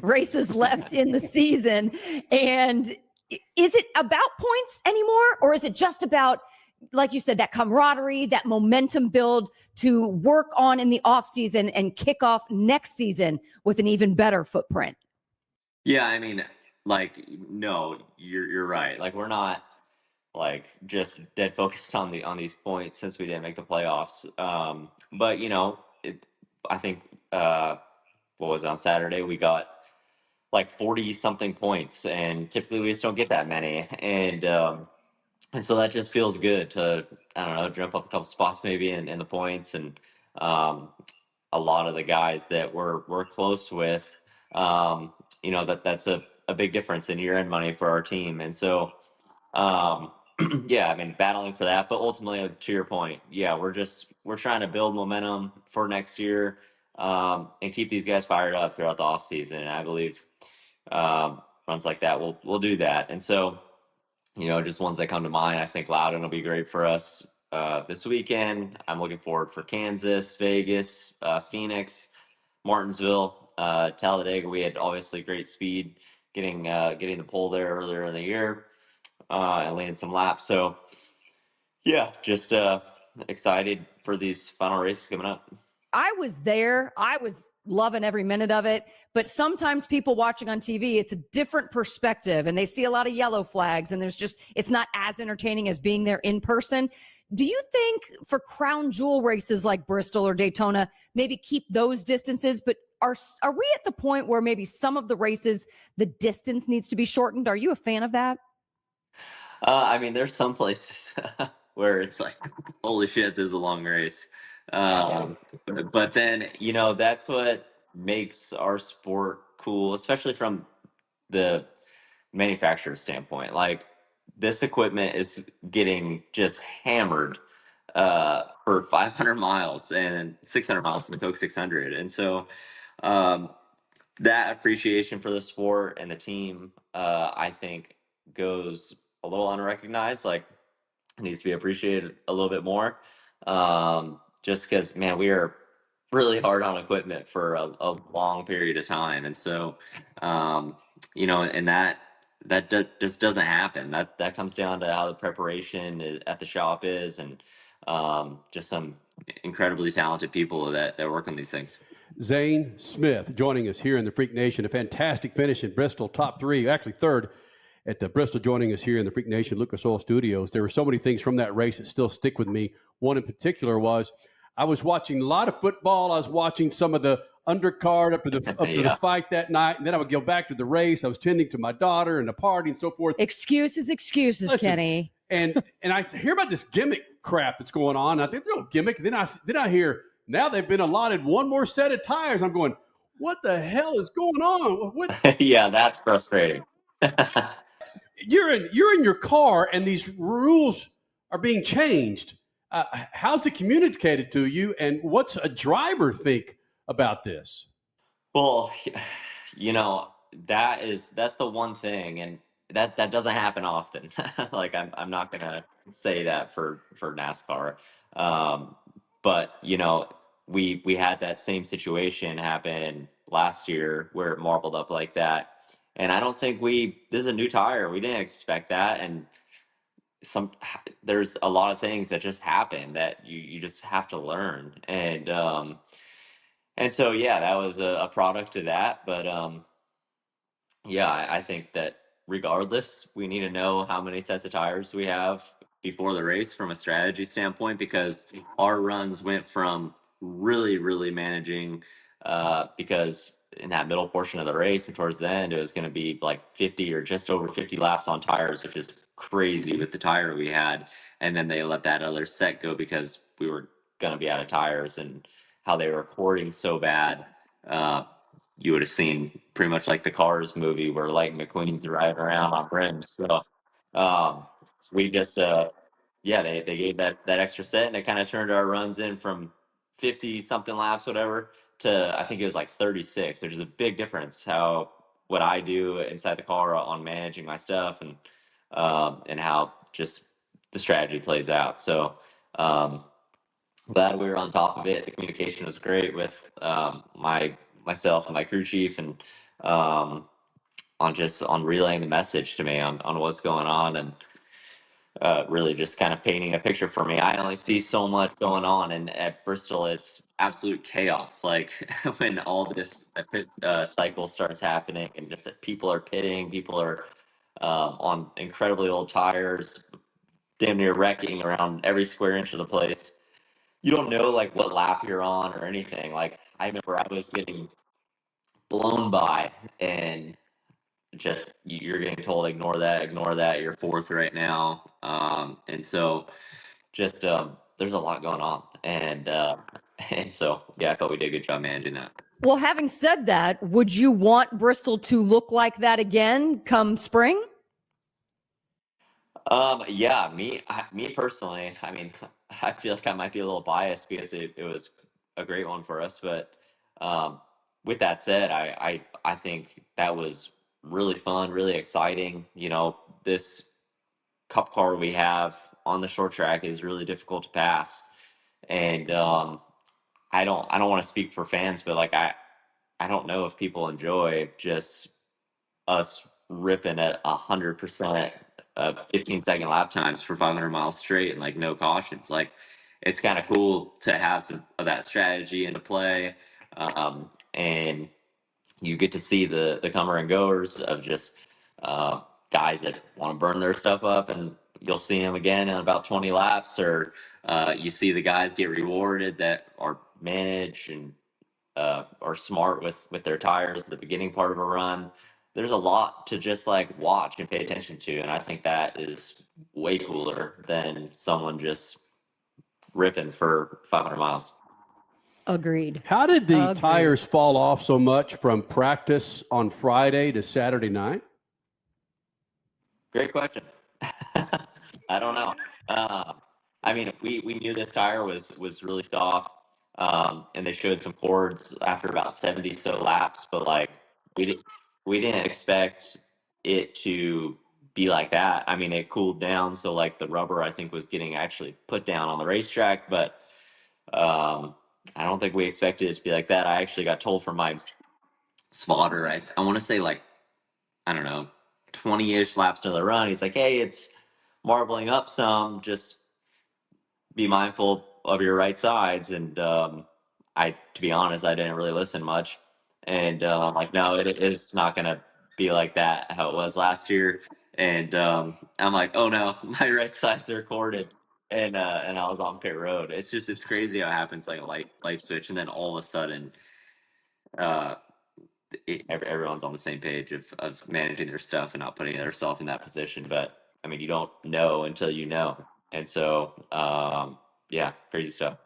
races left in the season. And is it about points anymore? Or is it just about, like you said, that camaraderie, that momentum build to work on in the off season and kick off next season with an even better footprint? Yeah, no, you're right. We're not just dead focused on these points since we didn't make the playoffs. But I think what was it, on Saturday we got 40 something points, and typically we just don't get that many. And so that just feels good to, jump up a couple spots maybe in the points. And a lot of the guys that we're close with, that's a big difference in year-end money for our team. And so, battling for that. But ultimately, to your point, we're trying to build momentum for next year and keep these guys fired up throughout the off season. And I believe runs like that will do that. And so, just ones that come to mind, I think Loudon will be great for us this weekend. I'm looking forward for Kansas, Vegas, Phoenix, Martinsville, Talladega. We had obviously great speed getting the pole there earlier in the year and laying some laps. So, just excited for these final races coming up. I was there. I was loving every minute of it. But sometimes people watching on TV, it's a different perspective, and they see a lot of yellow flags, and it's not as entertaining as being there in person. Do you think for crown jewel races like Bristol or Daytona, maybe keep those distances, but are we at the point where maybe some of the races, the distance needs to be shortened? Are you a fan of that? I mean, there's some places where it's like, holy shit, this is a long race. But then, that's what makes our sport cool, especially from the manufacturer standpoint. Like, this equipment is getting just hammered for 500 miles and 600 miles in the Coke 600. And so that appreciation for the sport and the team, I think, goes a little unrecognized. Like, it needs to be appreciated a little bit more. Just because, man, we are really hard on equipment for a long period of time. And so, and that just doesn't happen. That comes down to how the preparation at the shop is, and just some incredibly talented people that work on these things. Zane Smith joining us here in the Freak Nation. A fantastic finish in Bristol, top 3, actually third at the Bristol, joining us here in the Freak Nation Lucas Oil Studios. There were so many things from that race that still stick with me. One in particular was I was watching a lot of football. I was watching some of the undercard up to the fight that night, and then I would go back to the race. I was tending to my daughter and the party and so forth. Excuses, Listen, Kenny. And I hear about this gimmick crap that's going on. I think they're no gimmick. Then I hear now they've been allotted one more set of tires. I'm going, what the hell is going on? What? Yeah, that's frustrating. You're in your car, and these rules are being changed. How's it communicated to you, and what's a driver think about this? Well, that's the one thing, and that doesn't happen often. Like, I'm not gonna say that for NASCAR, but we had that same situation happen last year where it marbled up like that, and I don't think this is a new tire. We didn't expect that, and there's a lot of things that just happen that you just have to learn, and so that was a product of that. But I think that regardless, we need to know how many sets of tires we have before the race from a strategy standpoint, because our runs went from really, really managing because in that middle portion of the race and towards the end, it was going to be like 50 or just over 50 laps on tires, which is crazy with the tire we had. And then they let that other set go because we were going to be out of tires, and how they were recording so bad. You would have seen pretty much like the Cars movie where Lightning McQueen's driving around on rims. So we just, they gave that extra set, and it kind of turned our runs in from 50 something laps, whatever, to I think it was like 36, which is a big difference what I do inside the car on managing my stuff, and how just the strategy plays out. So glad we were on top of it. The communication was great with myself and my crew chief, and on relaying the message to me on what's going on, and really just kind of painting a picture for me. I only see so much going on, and at Bristol, it's absolute chaos. Like, when all this cycle starts happening, and just that people are pitting, people are on incredibly old tires, damn near wrecking around every square inch of the place. You don't know like what lap you're on or anything. Like, I remember I was getting blown by, and just you're getting told ignore that, you're fourth right now. And so just there's a lot going on, and so I felt we did a good job managing that. Well, having said that, would you want Bristol to look like that again come spring? Me personally, I mean, I feel like I might be a little biased because it was a great one for us, but with that said, I think that was really fun, really exciting. This cup car we have on the short track is really difficult to pass, and I don't want to speak for fans, but like I don't know if people enjoy just us ripping at 100% 15-second lap times for 500 miles straight and like no cautions. Like, it's kind of cool to have some of that strategy into play, and you get to see the comer and goers of just guys that want to burn their stuff up and you'll see him again in about 20 laps, or you see the guys get rewarded that are managed and are smart with their tires at the beginning part of a run. There's a lot to just like watch and pay attention to, and I think that is way cooler than someone just ripping for 500 miles. Agreed. How did the tires fall off so much from practice on Friday to Saturday night? Great question. I don't know. I mean, we knew this tire was really soft, and they showed some cords after about 70 so laps, but like we didn't expect it to be like that. I mean, it cooled down, so like the rubber I think was getting actually put down on the racetrack, but I don't think we expected it to be like that. I actually got told from my spotter, I want to say like, I don't know, 20-ish laps into the run, he's like, hey, it's marbling up some, just be mindful of your right sides. And to be honest, I didn't really listen much. And I'm like, no, it's not going to be like that, how it was last year. And I'm like, oh no, my right sides are corded. And I was on pit road. It's crazy how it happens, like a light switch, and then all of a sudden, everyone's on the same page of managing their stuff and not putting themselves in that position. But I mean, you don't know until you know, and so yeah, crazy stuff.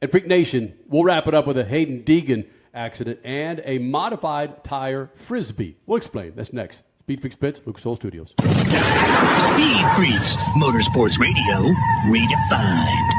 At Freak Nation, we'll wrap it up with a Hayden Deegan accident and a modified tire frisbee. We'll explain. That's next. Speed Freaks Pits, Lucas Oil Studios. Speed Freaks, Motorsports Radio, redefined.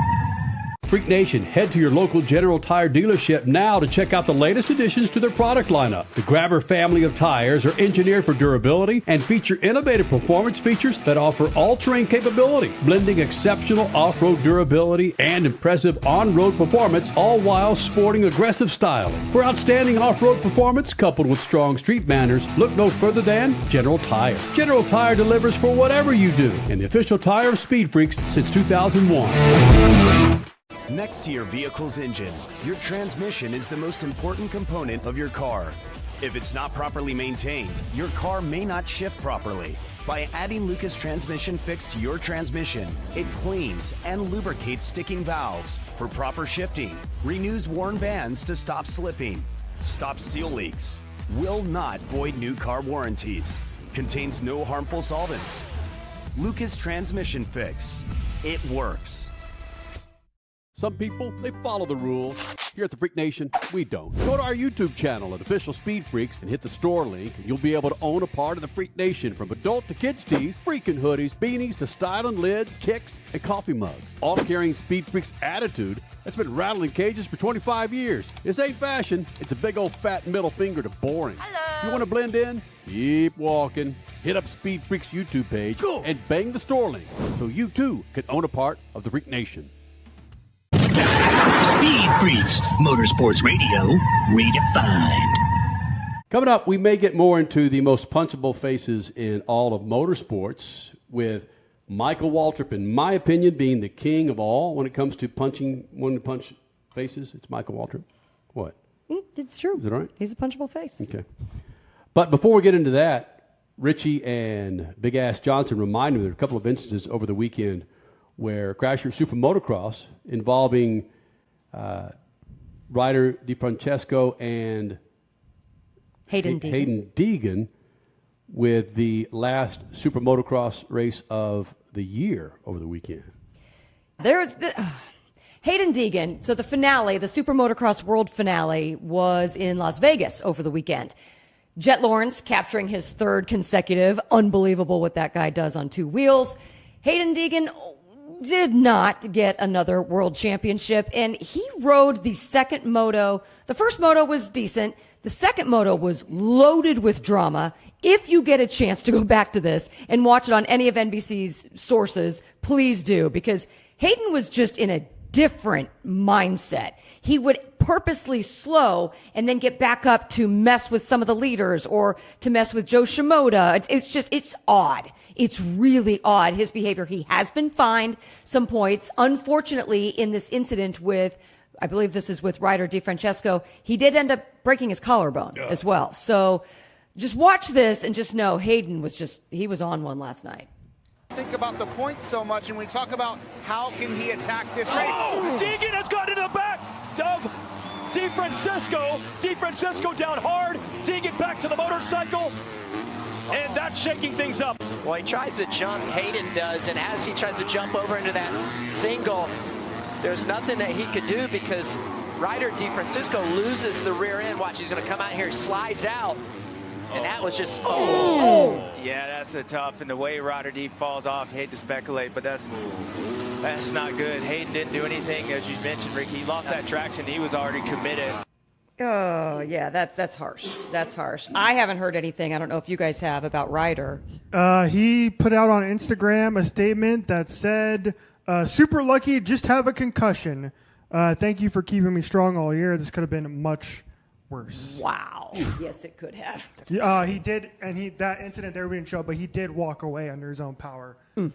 Freak Nation, head to your local General Tire dealership now to check out the latest additions to their product lineup. The Grabber family of tires are engineered for durability and feature innovative performance features that offer all-terrain capability, blending exceptional off-road durability and impressive on-road performance, all while sporting aggressive style. For outstanding off-road performance coupled with strong street manners, look no further than General Tire. General Tire delivers for whatever you do, and the official tire of Speed Freaks since 2001. Next to your vehicle's engine, your transmission is the most important component of your car. If it's not properly maintained, your car may not shift properly. By adding Lucas Transmission Fix to your transmission, it cleans and lubricates sticking valves for proper shifting, renews worn bands to stop slipping, stops seal leaks, will not void new car warranties, contains no harmful solvents. Lucas Transmission Fix. It works. Some people, they follow the rules. Here at the Freak Nation, we don't. Go to our YouTube channel at Official Speed Freaks and hit the store link, and you'll be able to own a part of the Freak Nation, from adult to kids tees, freaking hoodies, beanies to styling lids, kicks, and coffee mugs. All carrying Speed Freaks attitude that's been rattling cages for 25 years. This ain't fashion. It's a big old fat middle finger to boring. Hello. You want to blend in? Keep walking. Hit up Speed Freaks YouTube page and bang the store link so you too can own a part of the Freak Nation. Speed Freaks, Motorsports Radio, redefined. Coming up, we may get more into the most punchable faces in all of motorsports, with Michael Waltrip, in my opinion, being the king of all when it comes to one to punch faces. It's Michael Waltrip. What? It's true. Is it all right? He's a punchable face. Okay. But before we get into that, Richie and Big Ass Johnson reminded me there were a couple of instances over the weekend where Crasher Super Motocross involving Ryder DiFrancesco and Hayden Deegan with the last Super Motocross race of the year over the weekend. There's Hayden Deegan. So the finale, the Super Motocross World finale, was in Las Vegas over the weekend. Jet Lawrence capturing his third consecutive. Unbelievable what that guy does on two wheels. Hayden Deegan did not get another world championship, and he rode the second moto. The first moto was decent. The second moto was loaded with drama. If you get a chance to go back to this and watch it on any of NBC's sources, please do, because Hayden was just in a different mindset. He would purposely slow and then get back up to mess with some of the leaders or to mess with Joe Shimoda. It's odd. It's really odd, his behavior. He has been fined some points. Unfortunately, in this incident with, I believe this is with Ryder DiFrancesco, he did end up breaking his collarbone as well. So just watch this and just know Hayden he was on one last night. Think about the points so much, and we talk about how can he attack this race. Deegan has got into the back of DeFrancisco. DeFrancisco down hard. Deegan back to the motorcycle, and that's shaking things up. Well, he tries to jump, Hayden does, and as he tries to jump over into that single, there's nothing that he could do because Ryder DeFrancisco loses the rear end. Watch, he's going to come out here, slides out. And that was just, Yeah, that's a tough. And the way Ryder D falls off, hate to speculate, but that's not good. Hayden didn't do anything, as you mentioned, Rick. He lost that traction. He was already committed. Oh, yeah, that's harsh. That's harsh. I haven't heard anything. I don't know if you guys have about Ryder. He put out on Instagram a statement that said, super lucky, just have a concussion. Thank you for keeping me strong all year. This could have been much worse. Wow. Yes, it could have. He did, and that incident there we didn't show, but he did walk away under his own power in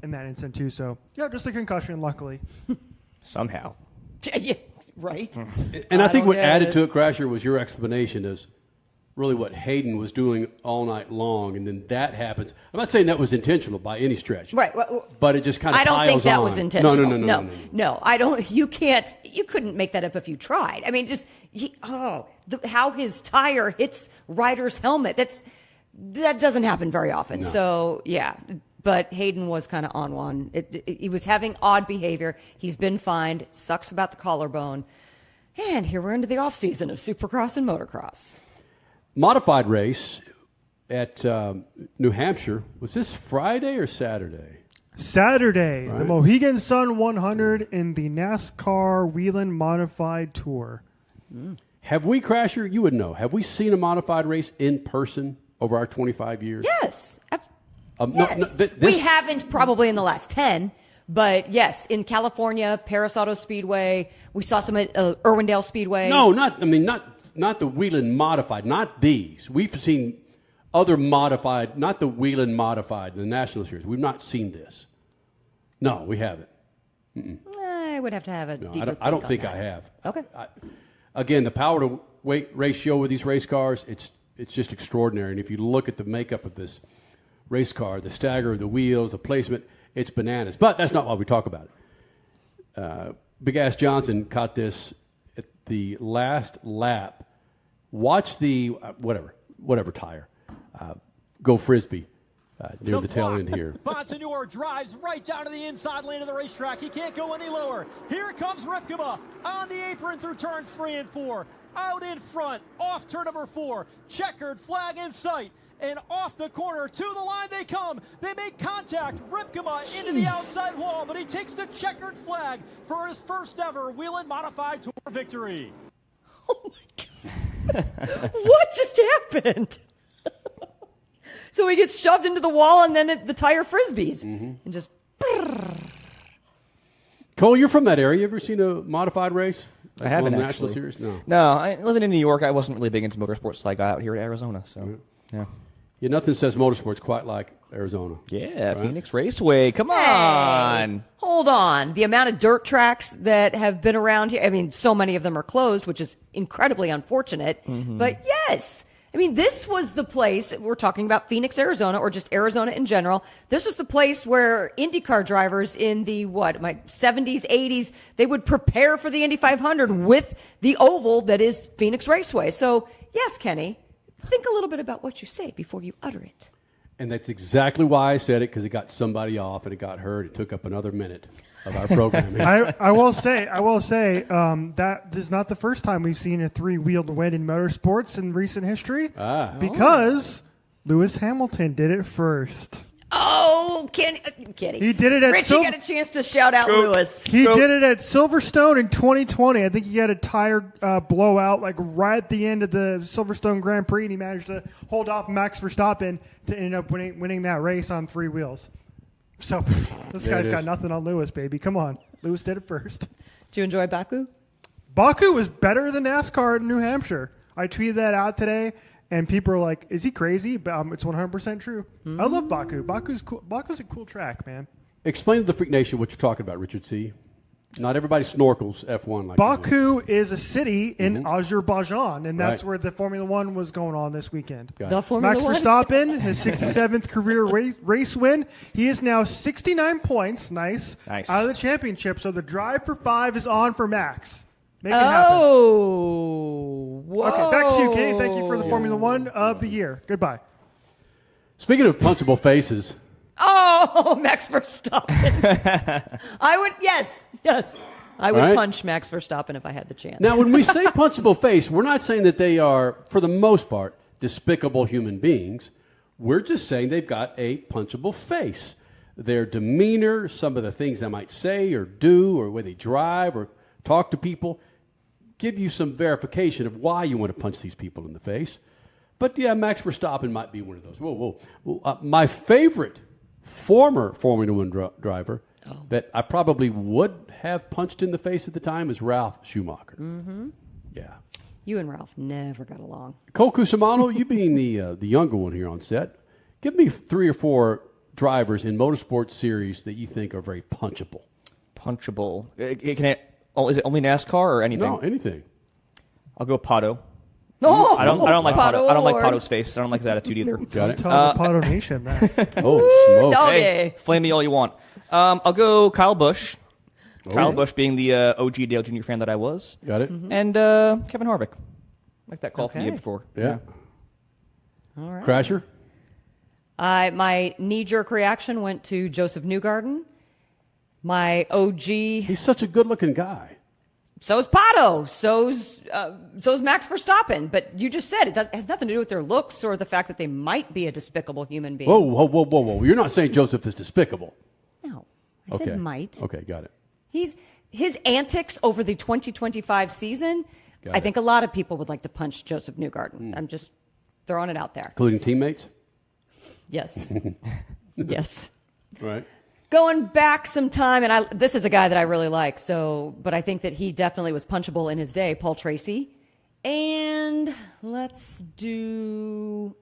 that incident too. So yeah, just a concussion, luckily. Somehow. Yeah, right. And I think what added to it, Crasher, was your explanation is really what Hayden was doing all night long, and then that happens. I'm not saying that was intentional by any stretch. Right. But it just kind of I don't think that was intentional. No. I don't. You couldn't make that up if you tried. I mean, how his tire hits Ryder's helmet. That doesn't happen very often. No. So yeah. But Hayden was kind of on one. He was having odd behavior. He's been fined. Sucks about the collarbone. And here we're into the off season of Supercross and motocross. Modified race at New Hampshire. Was this Friday or Saturday? Saturday, Right. the Mohegan Sun 100 in the NASCAR Whelen Modified Tour. Have we, Crasher, you would know, have we seen a modified race in person over our 25 years? Yes. Yes. We haven't probably in the last 10, but yes, in California, Paris Auto Speedway, we saw some at Irwindale Speedway. No, not the Whelen Modified, not these. We've seen other modified, not the Whelen Modified, the National Series. We've not seen this. No, we haven't. I would have to have a deeper I don't think on I that. have. Okay. Again, the power to weight ratio with these race cars, it's just extraordinary. And if you look at the makeup of this race car, the stagger of the wheels, the placement, it's bananas. But that's not why we talk about it. Big Ass Johnson caught this at the last lap. Watch the whatever tire go frisbee near the tail end here. Bonteneur drives right down to the inside lane of the racetrack. He can't go any lower. Here comes Ripkema on the apron through turns 3 and 4. Out in front, off turn number 4. Checkered flag in sight. And off the corner, to the line they come. They make contact. Ripkema into the outside wall, but he takes the checkered flag for his first ever Whelen Modified Tour victory. Oh, my God. What just happened? So he gets shoved into the wall, and then the tire frisbees. And just... Cole, you're from that area. You ever seen a modified race? I haven't actually. National Series? No. No, living in New York, I wasn't really big into motorsports till I got out here to Arizona. So, yeah. Yeah, nothing says motorsports quite like Arizona. Yeah, Right? Phoenix Raceway. Come on. Hold on. The amount of dirt tracks that have been around here, I mean, so many of them are closed, which is incredibly unfortunate. But yes, I mean, this was the place, we're talking about Phoenix, Arizona, or just Arizona in general. This was the place where IndyCar drivers in the, 70s, 80s, they would prepare for the Indy 500 with the oval that is Phoenix Raceway. So, yes, Kenny, think a little bit about what you say before you utter it. And that's exactly why I said it, because it got somebody off and it got hurt. It took up another minute of our programming. I will say, that is not the first time we've seen a 3-wheeled win in motorsports in recent history. Because Lewis Hamilton did it first. Oh, Kenny. He did it at Richie got a chance to shout out Lewis. He did it at Silverstone in 2020. I think he had a tire blowout right at the end of the Silverstone Grand Prix, and he managed to hold off Max Verstappen to end up winning that race on 3 wheels. So this guy's got nothing on Lewis, baby. Come on. Lewis did it first. Did you enjoy Baku? Baku was better than NASCAR in New Hampshire. I tweeted that out today. And people are like, is he crazy? But it's 100% true. I love Baku. Baku's cool. Baku's a cool track, man. Explain to the Freak Nation what you're talking about, Richard C. Not everybody snorkels F1 like Baku is a city in Azerbaijan, and that's where the Formula One was going on this weekend. The Formula Max One? Verstappen, his 67th career race win. He is now 69 points, nice, out of the championship. So the drive for 5 is on for Max. Make it happen. Whoa. Okay, back to you, Kenny. Thank you for the Formula One of the year. Goodbye. Speaking of punchable faces. Oh, Max Verstappen. I would, yes. I would punch Max Verstappen if I had the chance. Now, when we say punchable face, we're not saying that they are, for the most part, despicable human beings. We're just saying they've got a punchable face. Their demeanor, some of the things they might say or do, or where they drive or talk to people, give you some verification of why you want to punch these people in the face. But, yeah, Max Verstappen might be one of those. Whoa. My favorite former Formula One driver that I probably would have punched in the face at the time is Ralph Schumacher. Mm-hmm. Yeah. You and Ralph never got along. Cole Cusimano, you being the younger one here on set, give me 3 or 4 drivers in Motorsports series that you think are very punchable. Punchable. Is it only NASCAR or anything? No, anything. I'll go Pato. No, I don't like Pato. I don't like Award. Pato's face. I don't like his attitude either. Got it. Tell the Pato Nation that. Oh, smoke. Hey, flame me all you want. I'll go Kyle Busch. Kyle Busch being the OG Dale Jr. fan that I was. Got it. Mm-hmm. And Kevin Harvick. Like that call from you before. Yeah. All right. Crasher? My knee-jerk reaction went to Joseph Newgarden. My OG. He's such a good-looking guy. So's Pato. So's Max Verstappen. But you just said it has nothing to do with their looks or the fact that they might be a despicable human being. Whoa. You're not saying Joseph is despicable. No. I said might. Okay, got it. His antics over the 2025 season, I think a lot of people would like to punch Joseph Newgarden. I'm just throwing it out there. Including teammates? Yes. Yes. Right. Going back some time, and this is a guy that I really like, but I think that he definitely was punchable in his day, Paul Tracy. And let's do...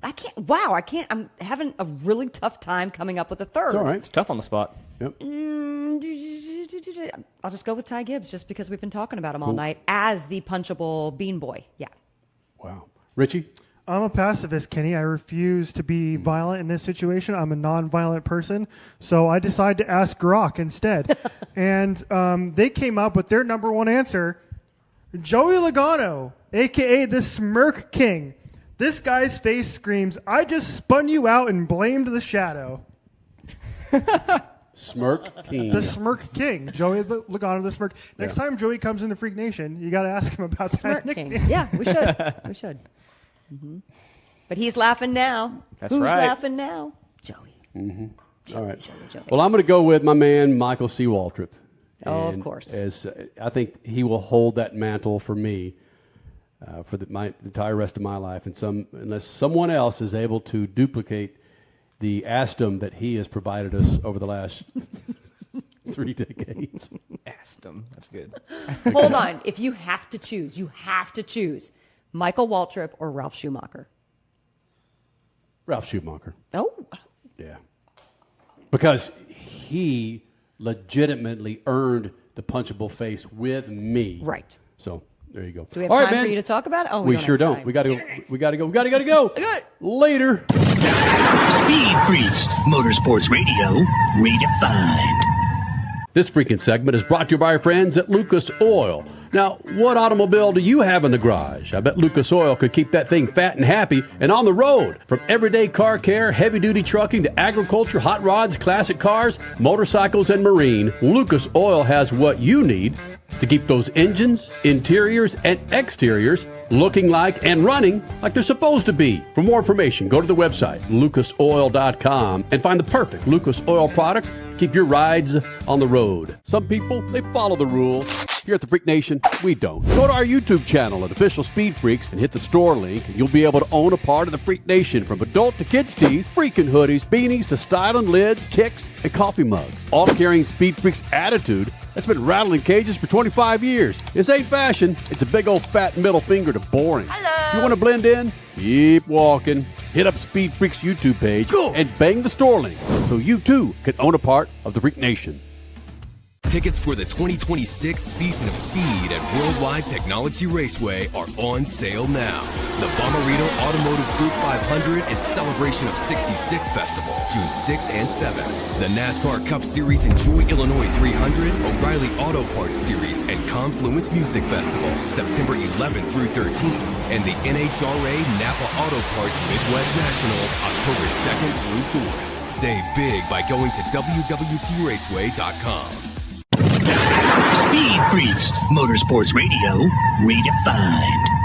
I'm having a really tough time coming up with a third. It's all right. It's tough on the spot. Yep. I'll just go with Ty Gibbs just because we've been talking about him all night as the punchable bean boy. Yeah. Wow. Richie? I'm a pacifist, Kenny. I refuse to be violent in this situation. I'm a non-violent person, so I decided to ask Grok instead. And they came up with their number one answer, Joey Logano, a.k.a. the Smirk King. This guy's face screams, I just spun you out and blamed the shadow. Smirk King. The Smirk King. Joey Logano, the Smirk. Next time Joey comes in the Freak Nation, you got to ask him about Smirk that King. nickname. Yeah, we should. We should. Mm-hmm. But he's laughing now. That's Who's right. laughing now? Joey. Mm-hmm. All right. Joey. Well, I'm going to go with my man, Michael C. Waltrip. Oh, And of course. As I think he will hold that mantle for me for the entire rest of my life, unless someone else is able to duplicate the Aston that he has provided us over the last 3 decades. Aston. That's good. Hold on. If you have to choose Michael Waltrip or Ralph Schumacher. Ralph Schumacher. Oh. Yeah. Because he legitimately earned the punchable face with me. Right. So there you go. Do we have All right, time man. for you to talk about it? Oh, we don't sure have don't. time. We got to go. Later. Speed Freaks, Motorsports Radio, redefined. This freaking segment is brought to you by our friends at Lucas Oil. Now, what automobile do you have in the garage? I bet Lucas Oil could keep that thing fat and happy and on the road. From everyday car care, heavy-duty trucking to agriculture, hot rods, classic cars, motorcycles, and marine, Lucas Oil has what you need to keep those engines, interiors, and exteriors looking like and running like they're supposed to be. For more information, go to the website, lucasoil.com, and find the perfect Lucas Oil product. Keep your rides on the road. Some people, they follow the rules. Here at the Freak Nation, we don't. Go to our YouTube channel at Official Speed Freaks and hit the store link, and you'll be able to own a part of the Freak Nation, from adult to kids tees, freaking hoodies, beanies to styling lids, kicks, and coffee mugs. All carrying Speed Freaks attitude that's been rattling cages for 25 years. This ain't fashion. It's a big old fat middle finger to boring. Hello. If you want to blend in, keep walking. Hit up Speed Freaks YouTube page and bang the store link so you too can own a part of the Freak Nation. Tickets for the 2026 season of Speed at Worldwide Technology Raceway are on sale now. The Bommarito Automotive Group 500 and Celebration of 66 Festival, June 6th and 7th. The NASCAR Cup Series Enjoy Illinois 300, O'Reilly Auto Parts Series, and Confluence Music Festival, September 11th through 13th. And the NHRA Napa Auto Parts Midwest Nationals, October 2nd through 4th. Save big by going to WWTRaceway.com. Speed Freaks, Motorsports Radio, redefined.